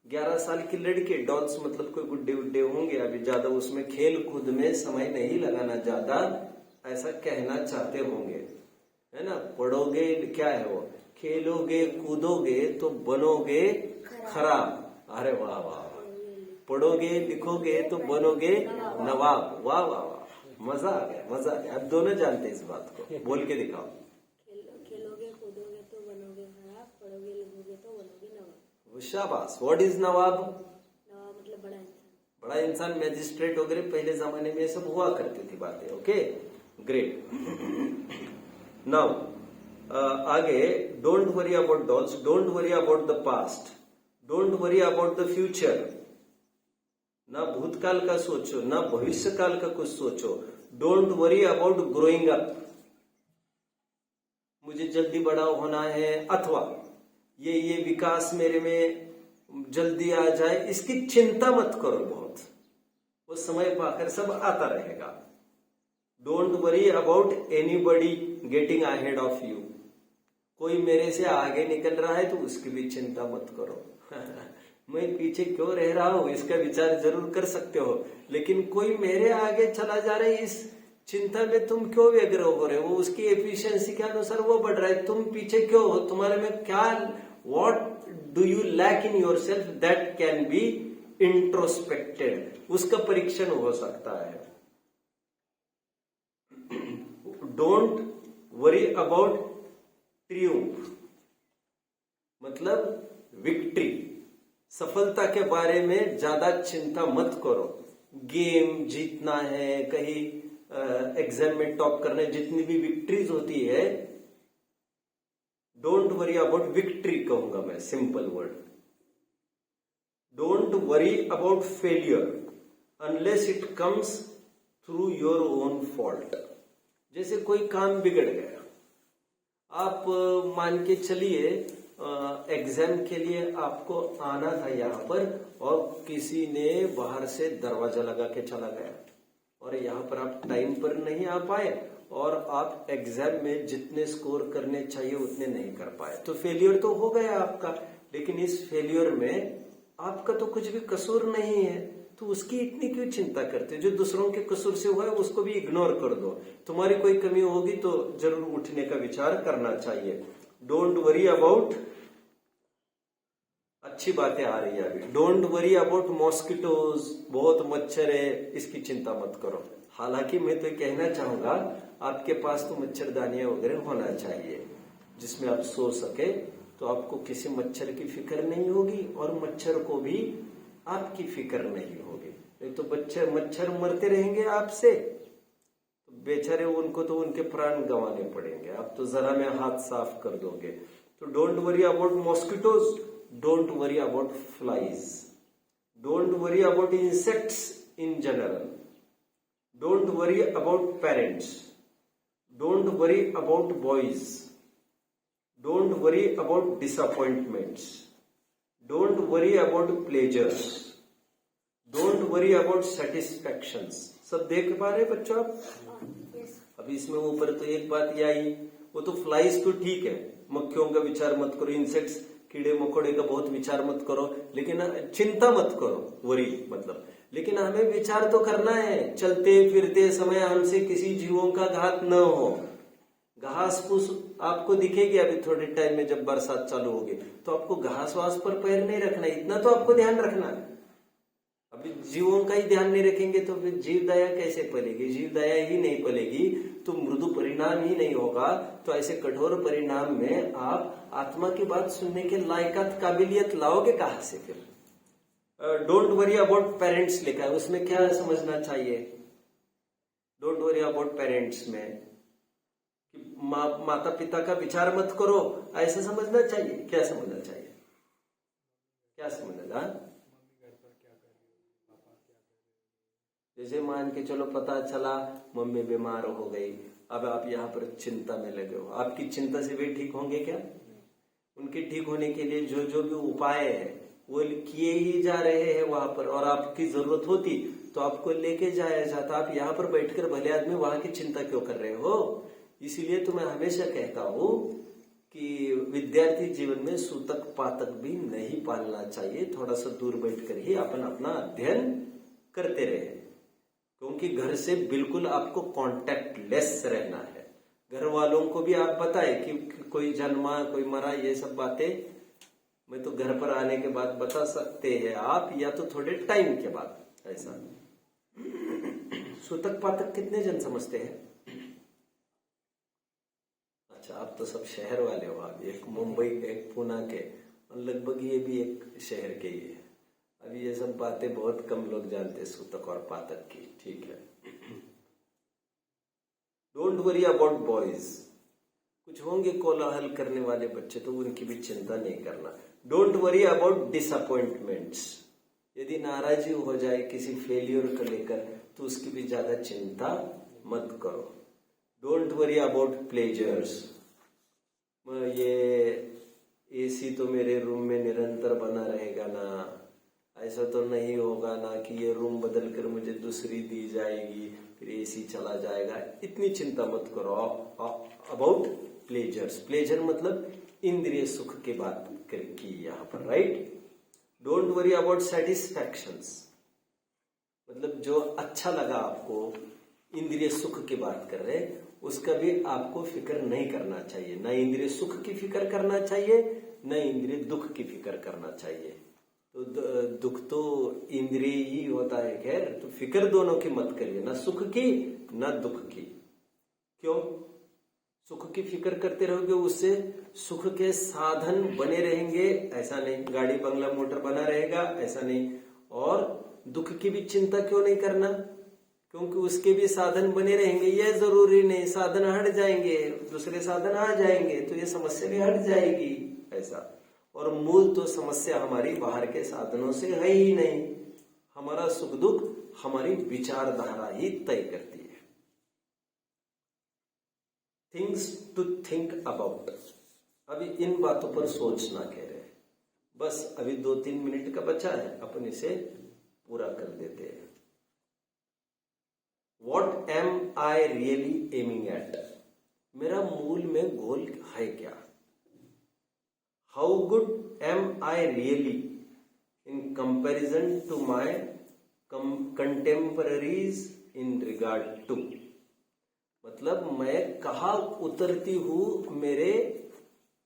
11 साल की लड़की, डॉल्स मतलब कोई गुड्डे उड्डे होंगे, अभी ज्यादा उसमें खेल कूद में समय नहीं लगाना ज्यादा, ऐसा कहना चाहते होंगे, है ना। पढ़ोगे क्या है वो, खेलोगे कूदोगे तो बनोगे खराब। अरे वाह वाह, पढ़ोगे लिखोगे तो बनोगे नवाब। वाह वाह वाह, मजा आ गया, मजा आ गया। अब दोनों जानते हैं इस बात को, बोल के दिखाओ। खेलोगे कूदोगे तो बनोगे खराब, पढ़ोगे लिखोगे तो बनोगे नवाब। शाबाश। व्हाट इज नवाब? नवाब मतलब बड़ा इंसान। बड़ा इंसान, मैजिस्ट्रेट वगैरह पहले जमाने में सब हुआ करती थी बातें। Okay, great. नाउ आगे, don't worry about dolls, don't worry about the past, don't worry about the future. ना भूतकाल का सोचो, ना भविष्य काल का कुछ सोचो। Don't worry about growing up, मुझे जल्दी बड़ा होना है, अथवा ये विकास मेरे में जल्दी आ जाए, इसकी चिंता मत करो बहुत, वो समय पाकर सब आता रहेगा। Don't worry about anybody getting ahead of you, कोई मेरे से आगे निकल रहा है तो उसकी भी चिंता मत करो। मैं पीछे क्यों रह रहा हूं इसका विचार जरूर कर सकते हो, लेकिन कोई मेरे आगे चला जा रहा है इस चिंता में तुम क्यों व्यग्र हो रहे हो, उसकी एफिशिएंसी के अनुसार वो बढ़ रहा है, तुम पीछे क्यों हो, तुम्हारे में क्या, what do you lack in yourself, that can be introspected, उसका परीक्षण हो सकता है। डोंट वरी अबाउट ट्रियम्फ, मतलब विक्ट्री, सफलता के बारे में ज्यादा चिंता मत करो। गेम जीतना है, कहीं एग्जाम में टॉप करना है, जितनी भी विक्ट्रीज होती है, डोंट वरी अबाउट विक्ट्री कहूंगा मैं, simple word. Don't worry about failure unless it comes through your own fault. जैसे कोई काम बिगड़ गया, आप मान के चलिए एग्जाम के लिए आपको आना था यहाँ पर, और किसी ने बाहर से दरवाजा लगा के चला गया, और यहाँ पर आप टाइम पर नहीं आ पाए, और आप एग्जाम में जितने स्कोर करने चाहिए उतने नहीं कर पाए, तो फेलियर तो हो गया आपका। लेकिन इस फेलियर में आपका तो कुछ भी कसूर नहीं है, तो उसकी इतनी क्यों चिंता करते हो? जो दूसरों के कसूर से हुआ है उसको भी इग्नोर कर दो। तुम्हारी कोई कमी होगी तो जरूर उठने का विचार करना चाहिए। डोंट वरी अबाउट, अच्छी बातें आ रही है अभी। डोंट वरी अबाउट मॉस्किटोज, बहुत मच्छर है, इसकी चिंता मत करो। हालांकि मैं तो कहना चाहूंगा आपके पास तो मच्छरदानियां वगैरह होना चाहिए जिसमें आप सो सके, तो आपको किसी मच्छर की फिक्र नहीं होगी और मच्छर को भी आपकी फिक्र नहीं होगी। नहीं तो मच्छर मरते रहेंगे आपसे, तो बेचारे उनको तो उनके प्राण गंवाने पड़ेंगे, आप तो जरा में हाथ साफ कर दोगे। तो don't worry about mosquitoes, don't worry about flies, don't worry about insects in general, don't worry about parents, don't worry about boys, don't worry about disappointments, don't worry about pleasures, don't worry about satisfactions. सब देख पा रहे बच्चों आप? अभी इसमें ऊपर तो एक बात यह आई, वो तो फ्लाइज तो ठीक है, मक्खियों का विचार मत करो, इंसेक्ट्स कीड़े मकोड़े का बहुत विचार मत करो, लेकिन चिंता मत करो, वरी मतलब। लेकिन हमें विचार तो करना है, चलते फिरते समय हमसे किसी जीवों का घात न हो। घास फूस आपको दिखेगी अभी थोड़े टाइम में, जब बरसात चालू होगी तो आपको घास वास पर पैर नहीं रखना, इतना तो आपको ध्यान रखना है। अभी जीवों का ही ध्यान नहीं रखेंगे तो फिर जीव दया कैसे पलेगी? जीव दया ही नहीं पलेगी तो मृदु परिणाम ही नहीं होगा, तो ऐसे कठोर परिणाम में आप आत्मा की बात सुनने के लायकात काबिलियत लाओगे कहां से फिर? डोंट वरी अबाउट पेरेंट्स लिखा है, उसमें क्या समझना चाहिए? डोंट वरी अबाउट पेरेंट्स में माता पिता का विचार मत करो, ऐसा समझना चाहिए? क्या समझना चाहिए? क्या समझना? जैसे मान के चलो पता चला मम्मी बीमार हो गई, अब आप यहाँ पर चिंता में लगे हो, आपकी चिंता से वे ठीक होंगे क्या? उनके ठीक होने के लिए जो जो भी उपाय है वो किए ही जा रहे हैं वहां पर, और आपकी जरूरत होती तो आपको लेके जाया जाता। आप यहाँ पर बैठकर भले आदमी वहां की चिंता क्यों कर रहे हो? इसीलिए तो मैं हमेशा कहता हूं कि विद्यार्थी जीवन में सूतक पातक भी नहीं पालना चाहिए। थोड़ा सा दूर बैठकर ही अपन अपना अध्ययन करते रहे, क्योंकि घर से बिल्कुल आपको कांटेक्ट लेस रहना है। घर वालों को भी आप बताए कि कोई जन्मा कोई मरा, ये सब बातें मैं तो घर पर आने के बाद बता सकते हैं आप, या तो थोड़े टाइम के बाद। ऐसा सूतक पातक कितने जन समझते हैं? अच्छा, आप तो सब शहर वाले हो। आप एक मुंबई के, एक पुणे के, और लगभग ये भी एक शहर के ही है। अभी ये सब बातें बहुत कम लोग जानते हैं सूतक और पातक की। ठीक है, डोंट वरी अबाउट बॉयज। कुछ होंगे कोलाहल करने वाले बच्चे, तो उनकी भी चिंता नहीं करना। Don't worry about disappointments. यदि नाराजी हो जाए किसी फेलियर को लेकर, तो उसकी भी ज्यादा चिंता मत करो। Don't worry about pleasures. ये एसी तो मेरे रूम में निरंतर बना रहेगा ना, ऐसा तो नहीं होगा ना कि ये रूम बदल कर मुझे दूसरी दी जाएगी, फिर एसी चला जाएगा। इतनी चिंता मत करो अबाउट प्लेजर्स। प्लेजर मतलब इंद्रिय सुख की बात की यहाँ पर, राइट। डोंट वरी अबाउट सेटिस्फैक्शंस, मतलब जो अच्छा लगा आपको, इंद्रिय सुख की बात कर रहे, उसका भी आपको फिक्र नहीं करना चाहिए। ना इंद्रिय सुख की फिक्र करना चाहिए, न इंद्रिय दुख की फिक्र करना चाहिए। तो दुख तो इंद्रिय ही होता है, खैर। तो फिक्र दोनों की मत करिए, ना सुख की ना दुख की। क्यों? सुख की फिक्र करते रहोगे, उससे सुख के साधन बने रहेंगे, ऐसा नहीं। गाड़ी बंगला मोटर बना रहेगा, ऐसा नहीं। और दुख की भी चिंता क्यों नहीं करना, क्योंकि उसके भी साधन बने रहेंगे। ये जरूरी नहीं साधन हट जाएंगे, दूसरे साधन आ जाएंगे, तो ये समस्या भी हट जाएगी, ऐसा। और मूल तो समस्या हमारी बाहर के साधनों से है ही नहीं। हमारा सुख दुख हमारी विचारधारा ही तय करती है। Things to think about. अभी इन बातों पर सोचना कह रहे हैं। बस अभी 2-3 मिनट का बचा है, अपन इसे पूरा कर देते हैं। What am I really aiming at? मेरा मूल में गोल है क्या? How good am I really in comparison to my contemporaries in regard to? मतलब मैं कहाँ उतरती हूँ मेरे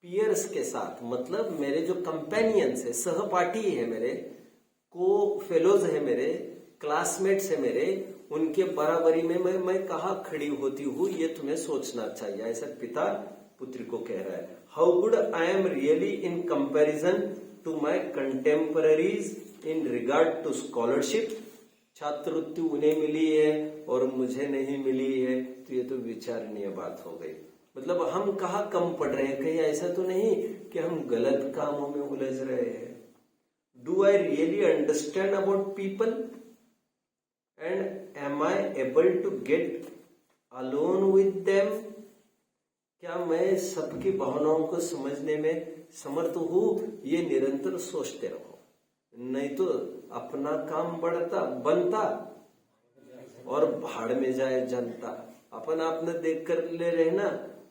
पियर्स के साथ, मतलब मेरे जो कंपेनियंस है, सहपाठी है मेरे, को फेलोज है मेरे, क्लासमेट्स है मेरे, उनके बराबरी में मैं कहाँ खड़ी होती हूँ, ये तुम्हें सोचना चाहिए। ऐसा पिता पुत्री को कह रहा है। How good I am really in comparison to my contemporaries in regard to scholarship. छात्रवृत्ति उन्हें मिली है और मुझे नहीं मिली है, तो ये तो विचारणीय बात हो गई। मतलब हम कहाँ कम पढ़ रहे हैं? कहीं ऐसा तो नहीं कि हम गलत कामों में उलझ रहे हैं? Do I really understand about people and am I able to get alone with them? क्या मैं सबकी भावनाओं को समझने में समर्थ हूँ? ये निरंतर सोचते रहो, नहीं तो अपना काम बनता और भाड़ में जाए जनता। अपन आपने देख कर ले रहना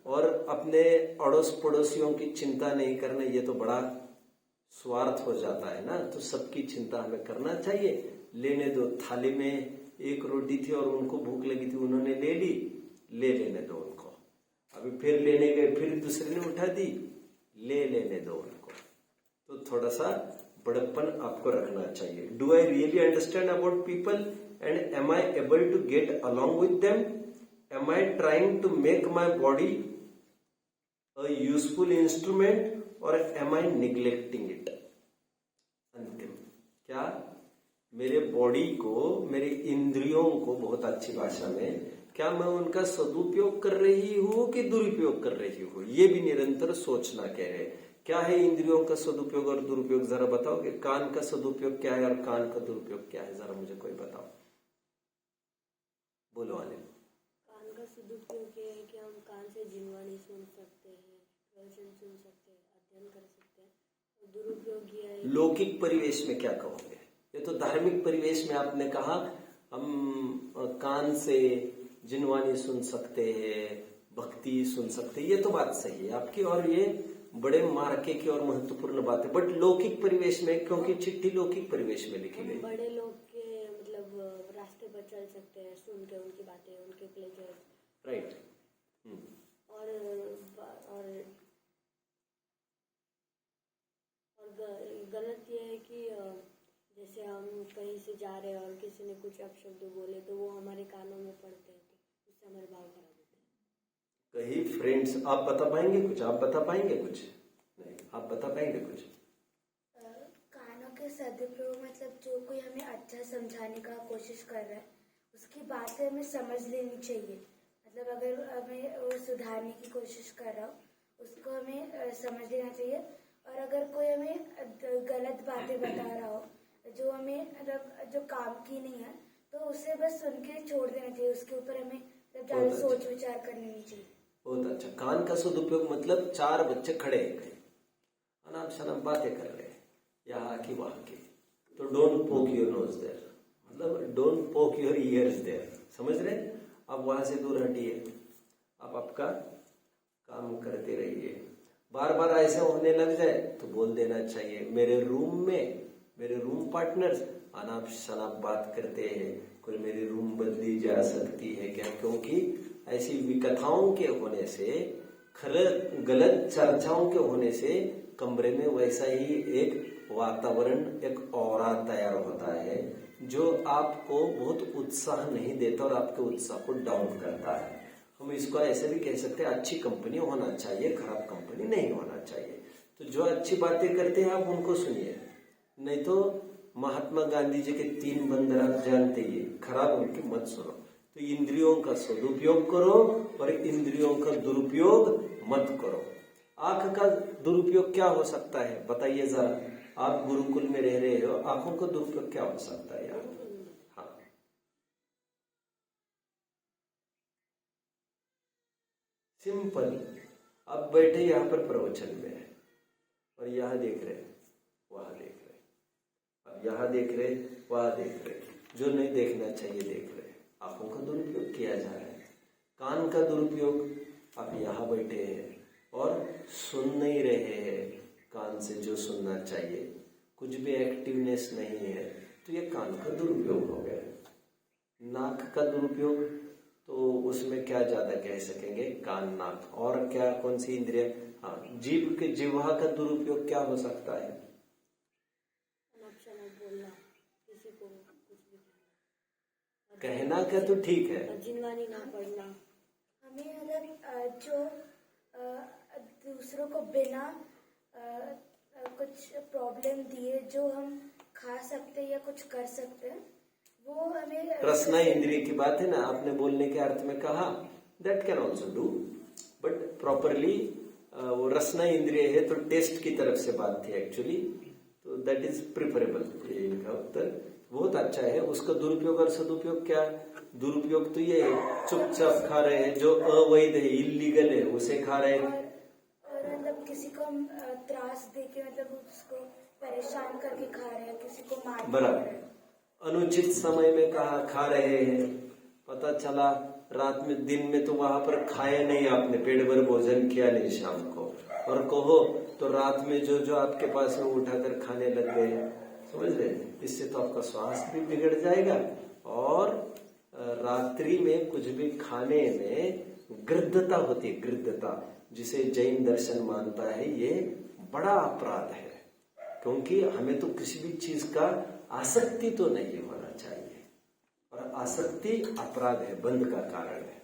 और अपने अड़ोस पड़ोसियों की चिंता नहीं करना, ये तो बड़ा स्वार्थ हो जाता है ना। तो सबकी चिंता हमें करना चाहिए। लेने दो, थाली में एक रोटी थी और उनको भूख लगी थी, उन्होंने ले ली, ले लेने दो उनको। अभी फिर लेने गए, फिर दूसरे ने उठा दी, ले लेने दो उनको। तो थोड़ा सा बड़प्पन आपको रखना चाहिए। Do I really understand about people and am I able to get along with them? Am I trying to make my body a useful instrument और एम आई निग्लेक्टिंग इट? अंतिम, क्या मेरे बॉडी को, मेरे इंद्रियों को, बहुत अच्छी भाषा में, क्या मैं उनका सदुपयोग कर रही हूँ कि दुरुपयोग कर रही हूँ? ये भी निरंतर सोचना कह रहे हैं। क्या है इंद्रियों का सदुपयोग और दुरुपयोग, जरा बताओगे? कान का सदुपयोग क्या है और कान का दुरुपयोग क्या है? जरा मुझे कोई बताओ, बोलो आनंद। कान का सदुपयोग ये है कि हम कान से जिनवाणी सुन सकते हैं, प्रवचन सुन सकते हैं, अध्ययन कर सकते हैं। और दुरुपयोग ये है, लौकिक परिवेश में क्या कहोगे? ये तो धार्मिक परिवेश में आपने कहा हम कान से जिनवाणी सुन सकते हैं, भक्ति भक्ति सुन सकते हैं, ये तो बात सही है आपकी, और ये बड़े मार्के की और महत्वपूर्ण बात है। बट लौकिक परिवेश में, क्योंकि चिट्ठी लौकिक परिवेश में लिखी गई, बड़े लोग के मतलब रास्ते पर चल सकते हैं, सुन के उनकी बातें, उनके प्लेजर। राइट। और गलत ये है कि जैसे हम कहीं से जा रहे हैं और किसी ने कुछ अपशब्द बोले तो वो हमारे कानों में पड़ते हैं, तो उससे हमारे भाव खराब होते हैं। कहीं फ्रेंड्स, आप बता पाएंगे कुछ? आप बता पाएंगे कुछ? नहीं, आप बता पाएंगे कुछ? कानों के सदुपयोग मतलब जो कोई हमें अच्छा समझाने का कोशिश कर रहा है उसकी बातें हमें समझ लेनी चाहिए। मतलब अगर हमें वो सुधारने की कोशिश कर रहा हो उसको हमें समझ लेना चाहिए। और अगर कोई हमें गलत बातें बता रहा हो जो हमें मतलब जो काम की नहीं है तो उसे बस सुन के छोड़ देना चाहिए, उसके ऊपर हमें मतलब ज्यादा सोच विचार करनी नहीं चाहिए। बहुत अच्छा। कान का सदुपयोग मतलब चार बच्चे खड़े हैं, अनाप शनाप बातें कर रहे हैं यहाँ की वहां की, तो don't poke your nose there, मतलब don't poke your ears there, समझ रहे? आप वहां से दूर हटिए, आप आपका काम करते रहिए। बार बार ऐसा होने लग जाए तो बोल देना चाहिए, मेरे रूम में मेरे रूम पार्टनर्स अनाप शनाप बात करते हैं, कोई मेरी रूम बदली जा सकती है क्या? क्योंकि ऐसी विकथाओं के होने से, गलत चर्चाओं के होने से कमरे में वैसा ही एक वातावरण, एक ऑरा तैयार होता है जो आपको बहुत उत्साह नहीं देता और आपके उत्साह को डाउन करता है। हम इसको ऐसे भी कह सकते हैं, अच्छी कंपनी होना चाहिए, खराब कंपनी नहीं होना चाहिए। तो जो अच्छी बातें करते हैं आप उनको सुनिए, नहीं तो महात्मा गांधी जी के 3 बंदर आप जानते ही, खराब उनकी मत सुनो। तो इंद्रियों का सदुपयोग करो और इंद्रियों का दुरुपयोग मत करो। आंख का दुरुपयोग क्या हो सकता है बताइए जरा? आप गुरुकुल में रह रहे हो, आंखों का दुरुपयोग क्या हो सकता है यार? हाँ, सिंपल। आप बैठे यहाँ पर प्रवचन में और यहाँ देख रहे, वहां देख रहे, अब यहाँ देख रहे, वहां देख रहे, जो नहीं देखना चाहिए देख रहे। आंखों का दुरुपयोग किया जा रहा है। कान का दुरुपयोग, आप यहाँ बैठे हैं और सुन नहीं रहे हैं कान से जो सुनना चाहिए, कुछ भी एक्टिवनेस नहीं है, तो ये कान का दुरुपयोग हो गया। नाक का दुरुपयोग तो उसमें क्या ज्यादा कह सकेंगे, कान नाक, और क्या कौन सी इंद्रिय? हाँ, जीभ के जिह्वा का दुरुपयोग क्या हो सकता है? बोलना, किसी को कुछ भी कहना क्या तो ठीक है, जिनवानी ना पढ़ना। हमें मतलब जो दूसरों को बिना कुछ प्रॉब्लम दिए जो हम खा सकते हैं या कुछ कर सकते हैं वो हमें। रसना इंद्रिय की बात है ना, आपने बोलने के अर्थ में कहा that can also do, but properly वो रसना इंद्रिय है तो टेस्ट की तरफ से बात थी एक्चुअली, तो दैट इज प्रिफरेबल। इनका उत्तर बहुत अच्छा है। उसका दुरुपयोग और सदुपयोग क्या? दुरुपयोग तो ये है चुपचाप खा रहे हैं, जो अवैध है, इलीगल है, उसे खा रहे हैं। और मतलब किसी को हम त्रास देके मतलब उसको परेशान करके खा रहे हैं, किसी को मार के खा रहे हैं। अनुचित समय में कहा खा रहे हैं, पता चला रात में, दिन में तो वहां पर खाया नहीं आपने, पेट भर भोजन किया नहीं शाम को, और कहो तो रात में जो जो आपके पास में उठाकर खाने लग गए, समझ रहे? इससे तो आपका स्वास्थ्य भी बिगड़ जाएगा और रात्रि में कुछ भी खाने में गृद्धता होती है, गृद्धता, जिसे जैन दर्शन मानता है ये बड़ा अपराध है, क्योंकि हमें तो किसी भी चीज का आसक्ति तो नहीं होना चाहिए, और आसक्ति अपराध है, बंद का कारण है।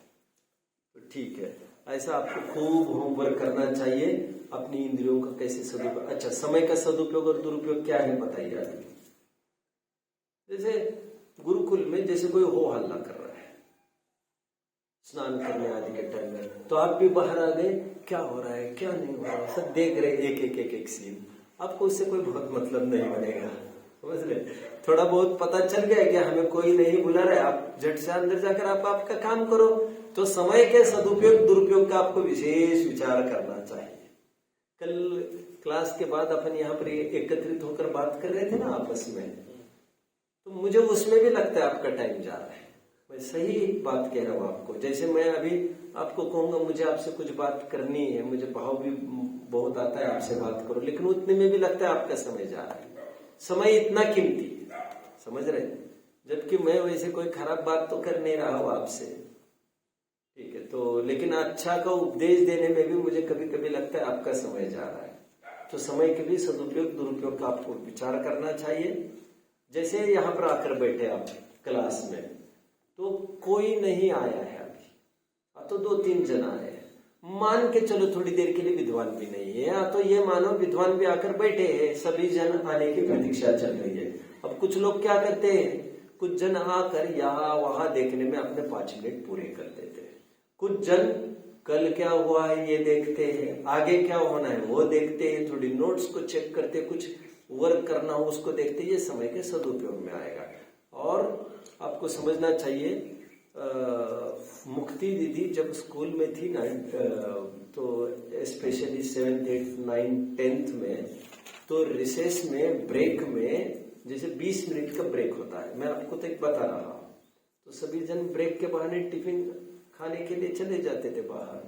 तो ठीक है, ऐसा आपको खूब होमवर्क करना चाहिए अपनी इंद्रियों का कैसे सदुपयोग। अच्छा, समय का सदुपयोग और दुरुपयोग क्या है बताइए आप? जैसे गुरुकुल में जैसे कोई हो हल्ला कर रहा है स्नान करने आदि के टाइम में, तो आप भी बाहर आ गए, क्या हो रहा है क्या नहीं हो रहा है सब देख रहे, एक सीन, आपको उससे कोई बहुत मतलब नहीं बनेगा, समझ रहे? थोड़ा बहुत पता चल गया कि हमें कोई नहीं बुला रहा है, आप झट से अंदर जाकर आप आपका काम करो। तो समय के सदुपयोग दुरुपयोग का आपको विशेष विचार करना चाहिए। कल क्लास के बाद अपन यहाँ पर एकत्रित होकर बात कर रहे थे ना आपस में, तो मुझे उसमें भी लगता है आपका टाइम जा रहा है, मैं सही बात कह रहा हूँ आपको। जैसे मैं अभी आपको कहूंगा मुझे आपसे कुछ बात करनी है, मुझे भाव भी बहुत आता है आपसे बात करो, लेकिन उतने में भी लगता है आपका समय जा रहा है। समय इतना कीमती है, समझ रहे हैं? जबकि मैं वैसे कोई खराब बात तो कर नहीं रहा हूँ आपसे, ठीक है? तो लेकिन अच्छा का उपदेश देने में भी मुझे कभी कभी लगता है आपका समय जा रहा है। तो समय के भी सदुपयोग दुरुपयोग का आपको विचार करना चाहिए। जैसे यहाँ पर आकर बैठे आप क्लास में, तो कोई नहीं आया है अभी, तो 2-3 जन आए हैं, मान के चलो थोड़ी देर के लिए विद्वान भी नहीं है, तो ये मानो विद्वान भी आकर बैठे हैं, सभी जन आने की प्रतीक्षा चल रही है। अब कुछ लोग क्या करते हैं, कुछ जन आकर यहाँ वहां देखने में अपने 5 मिनट पूरे कर देते हैं। कुछ जन कल क्या हुआ है ये देखते हैं, आगे क्या होना है वो देखते हैं, थोड़ी नोट्स को चेक करते, कुछ वर्क करना हो उसको देखते, ये समय के सदुपयोग में आएगा। और आपको समझना चाहिए, मुक्ति दीदी जब स्कूल में थी ना, तो specially 7th 8th 9th 10th में, तो रिसेस में ब्रेक में जैसे 20 मिनट का ब्रेक होता है, मैं आपको तो एक बता रहा हूँ, तो सभी जन ब्रेक के बहाने टिफिन खाने के लिए चले जाते थे बाहर,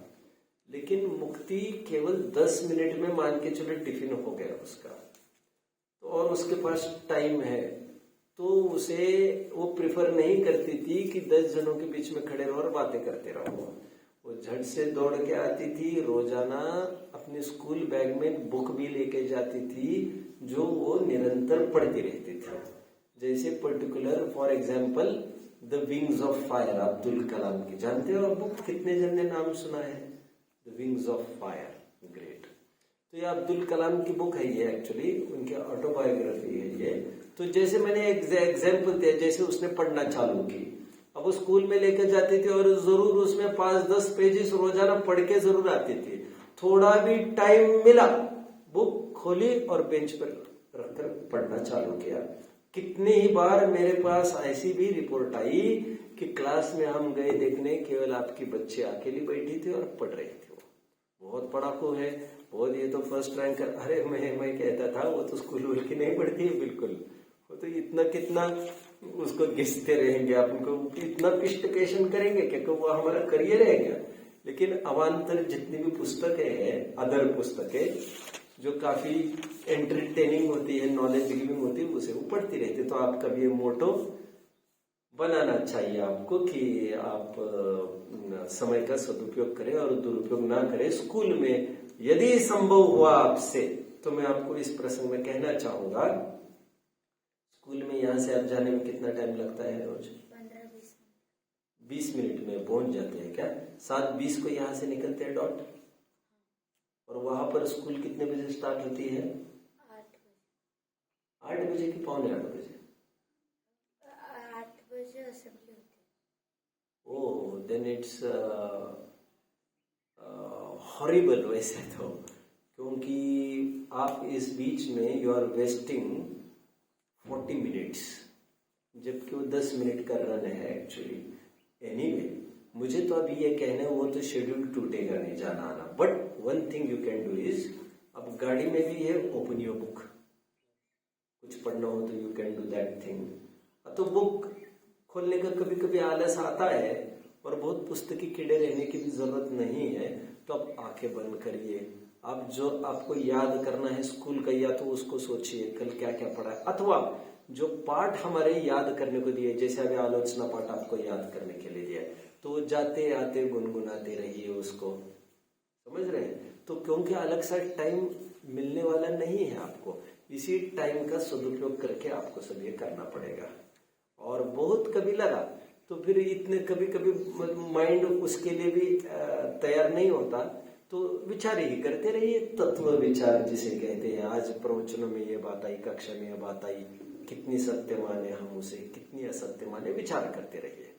लेकिन मुक्ति केवल 10 मिनट में मान के चलो टिफिन हो गया उसका, तो और उसके पास टाइम है, तो उसे वो प्रिफर नहीं करती थी कि 10 जनों के बीच में खड़े रहो और बातें करते रहो। वो झट से दौड़ के आती थी, रोजाना अपने स्कूल बैग में बुक भी लेके जाती थी जो वो निरंतर पढ़ती रहती थी। जैसे particular for example the wings of fire, Abdul Kalam की, जानते हो आप बुक? कितने जन ने नाम सुना है? The wings of fire, great. तो ये अब्दुल कलाम की बुक है, ये एक्चुअली उनकी ऑटोबायोग्राफी है ये। तो जैसे मैंने एग्जाम्पल दिया, जैसे उसने पढ़ना चालू की, अब वो स्कूल में लेकर जाती थी और जरूर उसमें 5-10 पेजेस रोजाना पढ़ के जरूर आती थी। थोड़ा भी टाइम मिला, बुक खोली और बेंच पर रखकर पढ़ना चालू किया। कितनी ही बार मेरे पास ऐसी भी रिपोर्ट आई कि क्लास में हम गए देखने, केवल आपकी बच्ची अकेली बैठी थी और पढ़ रही थी। वो बहुत पढ़ाकू है, बहुत, ये तो फर्स्ट रैंकर। अरे मैं कहता था वो तो स्कूल की नहीं पढ़ती है बिल्कुल, वो तो इतना कितना उसको घिसते रहेंगे, आप उनको इतना पिष्टकेशन करेंगे क्योंकि वो हमारा करियर है क्या। लेकिन अवान्तर जितनी भी पुस्तकें हैं, अदर पुस्तकें जो काफी एंटरटेनिंग होती है, नॉलेज गिविंग होती है, उसे वो पढ़ती रहती है। तो आपका भी ये मोटो बनाना चाहिए आपको कि आप समय का सदुपयोग करें और दुरुपयोग ना करें। स्कूल में यदि संभव हुआ आपसे, तो मैं आपको इस प्रसंग में कहना चाहूंगा, स्कूल में यहाँ से आप जाने में कितना टाइम लगता है रोज? 15-20 मिनट में पहुंच जाते हैं क्या? 7:20 को यहाँ से निकलते हैं डॉट, और वहां पर स्कूल कितने बजे स्टार्ट होती है? 8 बजे की 7:45 बजे? 8 बजे असेंबली होती है। ओह, देन इट्स हॉरिबल वैसे तो, क्योंकि आप इस बीच में यू आर वेस्टिंग 40 मिनट्स, जबकि वो 10 मिनट का रन है एक्चुअली। एनीवे, मुझे तो अभी ये कहना है, वो तो शेड्यूल टूटेगा नहीं जाना आना। But one thing you can do is, अब गाड़ी में भी है, ओपन योर बुक, कुछ पढ़ना हो तो you can do that thing. तो बुक खोलने का कभी कभी आलस आता है और बहुत पुस्तकी कीड़े रहने की भी जरूरत नहीं है, तो आप आंखें बंद करिए। आप जो आपको याद करना है स्कूल का, या तो उसको सोचिए कल क्या क्या पढ़ा है, अथवा जो पाठ हमारे याद करने को दिए, जैसे अभी आलोचना पाठ आपको याद करने के लिए दिया है, तो जाते आते गुनगुनाते रहिए उसको, समझ रहे हैं? तो क्योंकि अलग सा टाइम मिलने वाला नहीं है आपको, इसी टाइम का सदुपयोग करके आपको सब ये करना पड़ेगा। और बहुत कभी लगा तो फिर इतने कभी कभी माइंड उसके लिए भी तैयार नहीं होता, तो विचार ही करते रहिए, तत्व विचार जिसे कहते हैं। आज प्रवचनों में ये बात आई, कक्षा में ये बात आई, कितनी सत्य माने हम उसे, कितनी असत्य माने, विचार करते रहिए।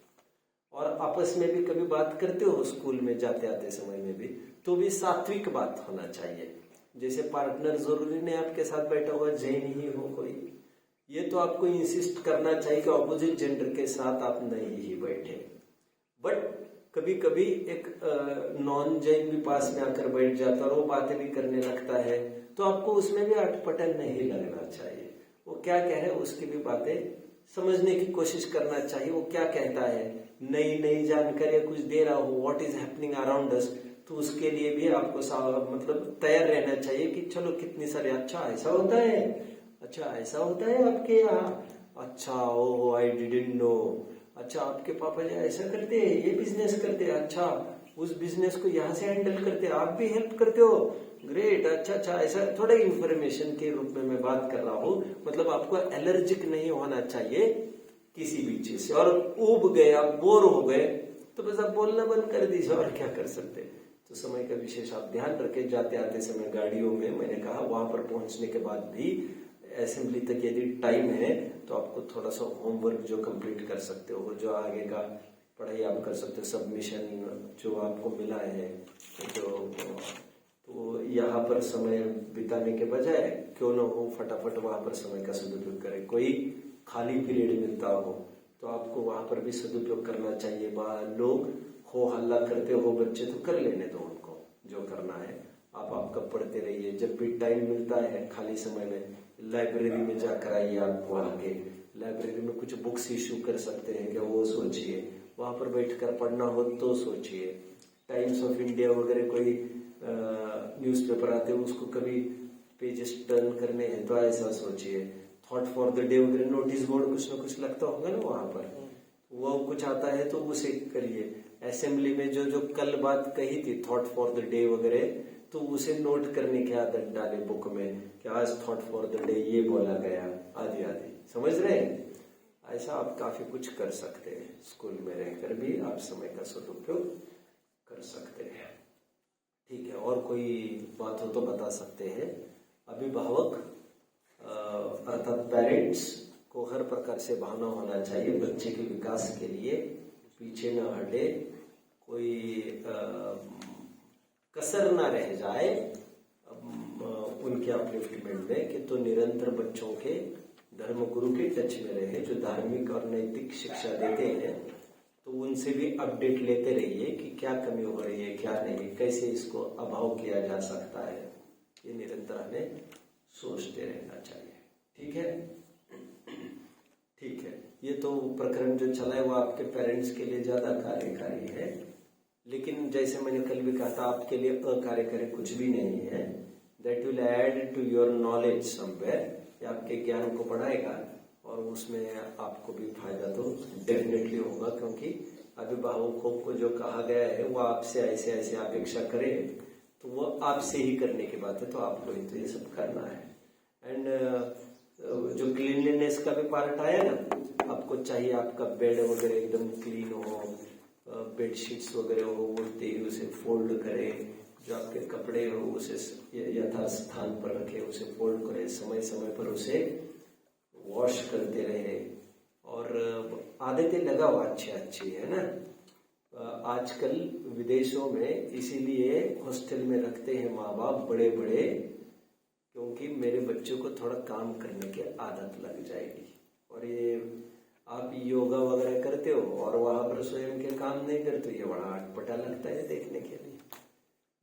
और आपस में भी कभी बात करते हो स्कूल में जाते आते समय में भी, तो भी सात्विक बात होना चाहिए। जैसे पार्टनर जरूरी नहीं आपके साथ बैठा हुआ जैन ही हो कोई, ये तो आपको इंसिस्ट करना चाहिए कि ऑपोजिट जेंडर के साथ आप नहीं ही बैठे। बट कभी कभी एक नॉन जैन भी पास में आकर बैठ जाता और वो बातें भी करने लगता है, तो आपको उसमें भी अटपटन नहीं लगना चाहिए। वो क्या कह रहे हैं उसकी भी बातें समझने की कोशिश करना चाहिए वो क्या कहता है। नई नई जानकारी कुछ दे रहा हो, what is happening around us, तो उसके लिए भी आपको मतलब तैयार रहना चाहिए कि चलो कितनी सारी, अच्छा ऐसा होता है, अच्छा ऐसा होता है आपके यहाँ, अच्छा ओ आई डिडंट नो, अच्छा आपके पापा जी ऐसा करते हैं, ये बिजनेस करते हैं, अच्छा उस बिजनेस को यहाँ से हैंडल करते हैं, आप भी हेल्प करते हो, ग्रेट, अच्छा अच्छा। ऐसा थोड़ा इंफॉर्मेशन के रूप में मैं बात कर रहा हूँ, मतलब आपको एलर्जिक नहीं होना चाहिए किसी भी चीज से। और उब गए आप, बोर हो गए, तो बस आप बोलना बंद कर दीजिए, और क्या कर सकते। तो समय का विशेष आप ध्यान रखें। जाते आते समय गाड़ियों में, मैंने कहा वहां पर पहुंचने के बाद भी असेंबली तक यदि टाइम है तो आपको थोड़ा सा होमवर्क जो कंप्लीट कर सकते हो, जो आगे का पढ़ाई आप कर सकते हो, सबमिशन जो आपको मिला है, तो यहाँ पर समय बिताने के बजाय क्यों ना हो फटाफट वहां पर समय का सदुपयोग करें। कोई खाली पीरियड मिलता हो तो आपको वहां पर भी सदुपयोग करना चाहिए। लोग हो हल्ला करते हो बच्चे, तो कर लेने दो उनको जो करना है, आप आपका पढ़ते रहिए। जब भी टाइम मिलता है खाली समय में, लाइब्रेरी में जाकर आइए, आप वहां के लाइब्रेरी में कुछ बुक्स इश्यू कर सकते हैं क्या, वो सोचिए। वहां पर बैठकर पढ़ना हो तो सोचिए। टाइम्स ऑफ इंडिया वगैरह कोई न्यूज़पेपर आते हैं, उसको कभी पेजेस टर्न करने हैं तो ऐसा सोचिए। थॉट फॉर द डे वगैरह नोटिस बोर्ड कुछ ना कुछ लगता होगा ना वहां पर, वो कुछ आता है तो उसे करिए। असेंबली में जो जो कल बात कही थी थॉट फॉर द डे वगैरह, तो उसे नोट करने की आदत डाले बुक में कि आज थॉट फॉर द डे ये बोला गया, आदि आदि। समझ रहे हैं? ऐसा आप काफी कुछ कर सकते हैं। स्कूल में रहकर भी आप समय का सदुपयोग कर सकते हैं। ठीक है, और कोई बात हो तो बता सकते हैं। अभिभावक अर्थात पेरेंट्स को हर प्रकार से भावना होना चाहिए बच्चे के विकास के लिए, पीछे न हटे, कोई कसर ना रह जाए उनके अपलिफ्टमेंट में, कि तो निरंतर बच्चों के धर्म गुरु के टच में रहे, जो धार्मिक और नैतिक शिक्षा देते हैं। तो उनसे भी अपडेट लेते रहिए कि क्या कमी हो रही है, क्या नहीं, कैसे इसको अभाव किया जा सकता है। ये निरंतर हमें सोचते रहना चाहिए। ठीक है, ठीक है। ये तो प्रकरण जो चला है वो आपके पेरेंट्स के लिए ज्यादा कार्यकारी है, लेकिन जैसे मैंने कल भी कहा था आपके लिए अकार्यकारी कुछ भी नहीं है। That will add to your knowledge somewhere, ये आपके ज्ञान को बढ़ाएगा और उसमें आपको भी फायदा तो डेफिनेटली होगा, क्योंकि अभिभावकों को जो कहा गया है वो आपसे ऐसे ऐसे अपेक्षा करे, तो वो आपसे ही करने की बात है, तो आपको ही तो ये सब करना है। एंड जो क्लीनलीनेस का भी पार्ट आया ना, आपको चाहिए आपका बेड वगैरह एकदम क्लीन हो, बेडशीट्स वगैरह हो उड़ते ही उसे फोल्ड करें, जो आपके कपड़े हो उसे यथास्थान पर रखे, उसे फोल्ड करें, समय समय पर उसे वॉश करते रहे, और आदतें लगाओ अच्छी अच्छी, है ना। आजकल विदेशों में इसीलिए हॉस्टल में रखते हैं माँ बाप बड़े बड़े, क्योंकि मेरे बच्चों को थोड़ा काम करने की आदत लग जाएगी। और ये आप योगा वगैरह करते हो और वहां पर स्वयं के काम नहीं करते, ये बड़ा अटपटा लगता है देखने के लिए।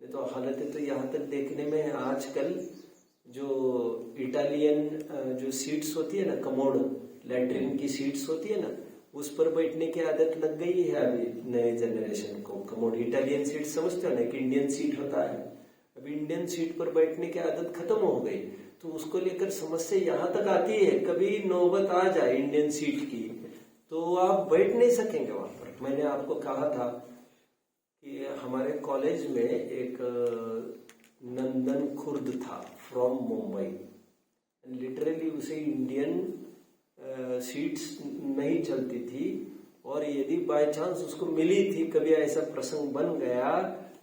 नहीं तो हालत तो यहाँ तक देखने में आजकल जो इटालियन जो सीट्स होती है ना, कमोड लैट्रिन की सीट्स होती है ना, उस पर बैठने की आदत लग गई है अभी नए जनरेशन को। कमोड इटालियन सीट समझते हो ना, एक इंडियन सीट होता है, अभी इंडियन सीट पर बैठने की आदत खत्म हो गई। तो उसको लेकर समस्या यहाँ तक आती है, कभी नौबत आ जाए इंडियन सीट की तो आप बैठ नहीं सकेंगे वहां पर। मैंने आपको कहा था कि हमारे कॉलेज में एक नंदन खुर्द था फ्रॉम मुंबई, लिटरली उसे इंडियन सीट्स नहीं चलती थी, और यदि बाय चांस उसको मिली थी, कभी ऐसा प्रसंग बन गया,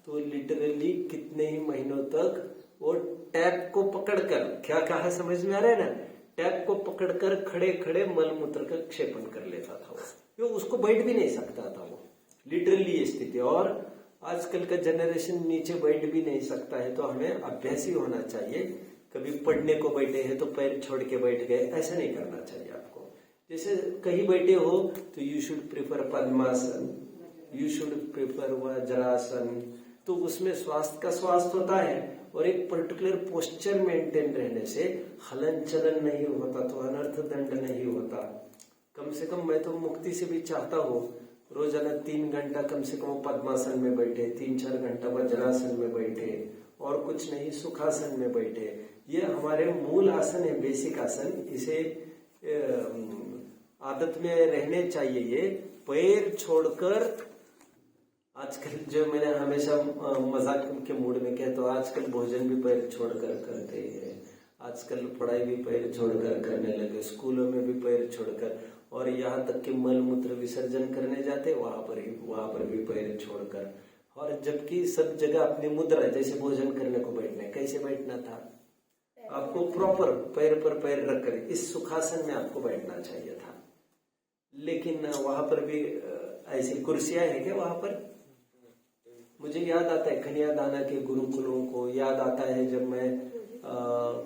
तो लिटरली कितने ही महीनों तक वो टैप को पकड़कर, क्या कहा समझ में आ रहा है ना, टैप को पकड़कर खड़े खड़े मलमूत्र का क्षेपण कर लेता था वो उसको बैठ भी नहीं सकता था वो, लिटरली ये स्थिति। और आजकल का जनरेशन नीचे बैठ भी नहीं सकता है, तो हमें अभ्यासी होना चाहिए। कभी पढ़ने को बैठे हैं तो पैर छोड़ के बैठ गए, ऐसा नहीं करना चाहिए आपको। जैसे कहीं बैठे हो तो you should prefer padmasana, you should prefer vajrasana, तो उसमें स्वास्थ्य का स्वास्थ्य होता है, और एक पर्टिकुलर पोस्चर मेंटेन रहने से हलन चलन नहीं होता, तो अनर्थ दंड नहीं होता। कम से कम मैं तो मुक्ति से भी चाहता हूँ रोजाना 3 घंटा कम से कम पद्मासन में बैठे, 3-4 घंटा वज्रासन में बैठे, और कुछ नहीं सुखासन में बैठे। ये हमारे मूल आसन है, बेसिक आसन। इसे आदत में रहने चाहिए। ये पैर छोड़कर, आजकल जो मैंने हमेशा मजाक के मूड में कहता हूँ, आजकल भोजन भी पैर छोड़कर करते हैं, आजकल पढ़ाई भी पैर छोड़कर करने लगे, स्कूलों में भी पैर छोड़कर, और यहाँ तक कि मल मूत्र विसर्जन करने जाते वहां पर भी पैर छोड़कर। और जबकि सब जगह अपनी मुद्रा, जैसे भोजन करने को बैठने, कैसे बैठना था आपको? प्रॉपर पैर पर पैर रखकर इस सुखासन में आपको बैठना चाहिए था। लेकिन वहां पर भी ऐसी कुर्सियां हैं क्या वहां पर? मुझे याद आता है कन्यादाना के गुरुकुलों को, याद आता है जब मैं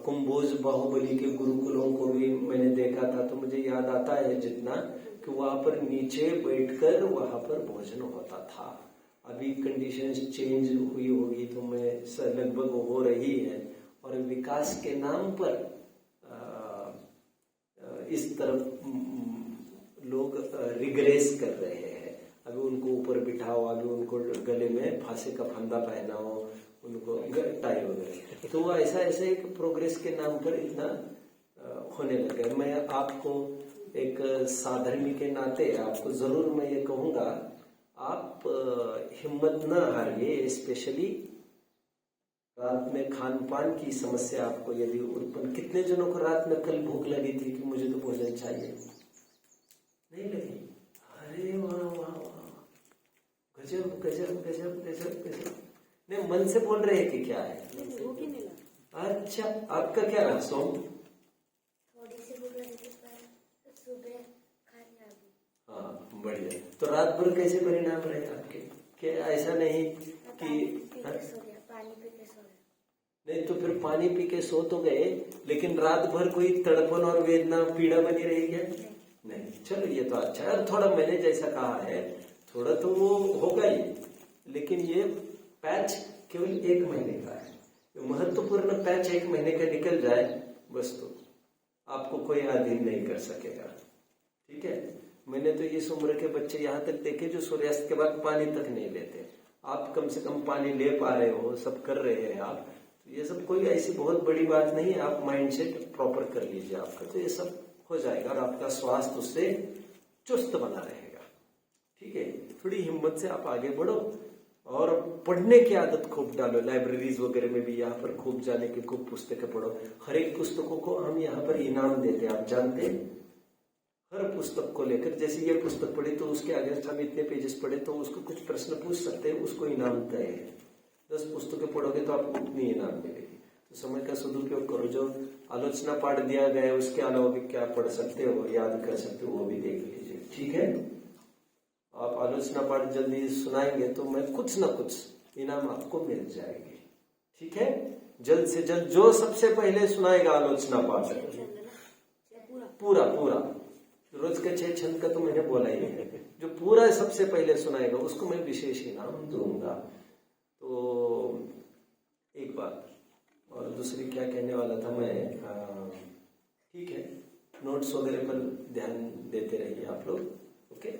कुंभोज बाहुबली के गुरुकुलों को भी मैंने देखा था, तो मुझे याद आता है जितना कि वहां पर नीचे बैठकर वहां पर भोजन होता था। अभी कंडीशंस चेंज हुई होगी तो मैं लगभग हो रही है, और विकास के नाम पर इस तरफ लोग रिग्रेस कर रहे हैं। अभी उनको ऊपर बिठाओ, अभी उनको गले में फांसी का फंदा पहनाओ, उनको टाई वगैरह, तो ऐसा एक प्रोग्रेस के नाम पर इतना होने लगे। मैं आपको एक साधर्मी के नाते आपको जरूर मैं ये कहूंगा, आप हिम्मत न हारिए। स्पेशली रात में खान पान की समस्या आपको यदि उत्पन्न, कितने जनों को रात में कल भूख लगी थी कि मुझे तो भोजन चाहिए, नहीं लगी? अरे वाह वाह वाह, गजब गजब गजब गजब गजब। नहीं, मन से बोल रहे हैं कि क्या है? भूख ही नहीं लगा। अच्छा, आपका क्या रहा सोम? थोड़ी सी भूख लगी थी पर सुबह खाने आ गई। हाँ, बढ़िया। तो रात भर कैसे परिणाम रहे आपके? कि ऐसा नहीं कि पानी पी के सो गया। नहीं तो फिर पानी पी के सो तो गए, लेकिन रात भर कोई तड़पन और वेदना पीड़ा बनी रही क्या? नहीं। चलो ये तो अच्छा है। थोड़ा मैंने जैसा कहा है, थोड़ा तो वो होगा ही, लेकिन ये पैच केवल 1 महीने का है। महत्वपूर्ण पैच 1 महीने का निकल जाए बस, तो आपको कोई अधीन नहीं कर सकेगा। ठीक है। मैंने तो इस उम्र के बच्चे यहाँ तक देखे जो सूर्यास्त के बाद पानी तक नहीं लेते। आप कम से कम पानी ले पा रहे हो, सब कर रहे हैं आप, तो ये सब कोई ऐसी बहुत बड़ी बात नहीं है। आप माइंडसेट प्रॉपर कर लीजिए आपका, तो ये सब हो जाएगा और आपका स्वास्थ्य उससे चुस्त बना रहेगा। ठीक है। थोड़ी हिम्मत से आप आगे बढ़ो और पढ़ने की आदत खूब डालो। लाइब्रेरीज वगैरह में भी यहाँ पर खूब जाने की, खूब पुस्तकें पढ़ो। हर एक पुस्तकों को हम यहाँ पर इनाम देते हैं, आप जानते हैं। हर पुस्तक को लेकर, जैसे ये पुस्तक पढ़ी तो उसके आगे हम इतने पेजेस पढ़े तो उसको कुछ प्रश्न पूछ सकते हैं, उसको इनाम तय है। 10 पुस्तकें पढ़ोगे तो आपको उतनी इनाम मिलेगी। तो समय का सदुपयोग करो। जो आलोचना पाठ दिया गया है उसके अलावा भी क्या पढ़ सकते हो, याद कर सकते हो, वो भी देख लीजिए। ठीक है। आप आलोचना पाठ जल्दी सुनाएंगे तो मैं कुछ ना कुछ इनाम आपको मिल जाएगी। ठीक है। जल्द से जल्द जो सबसे पहले सुनाएगा आलोचना पाठ पूरा रोज के 6 छंद का तो मैंने बोला ही है, जो पूरा सबसे पहले सुनाएगा उसको मैं विशेष इनाम दूंगा। तो एक बात, और दूसरी क्या कहने वाला था मैं, ठीक है, नोट्स वगैरह पर ध्यान देते रहिए आप लोग। ओके।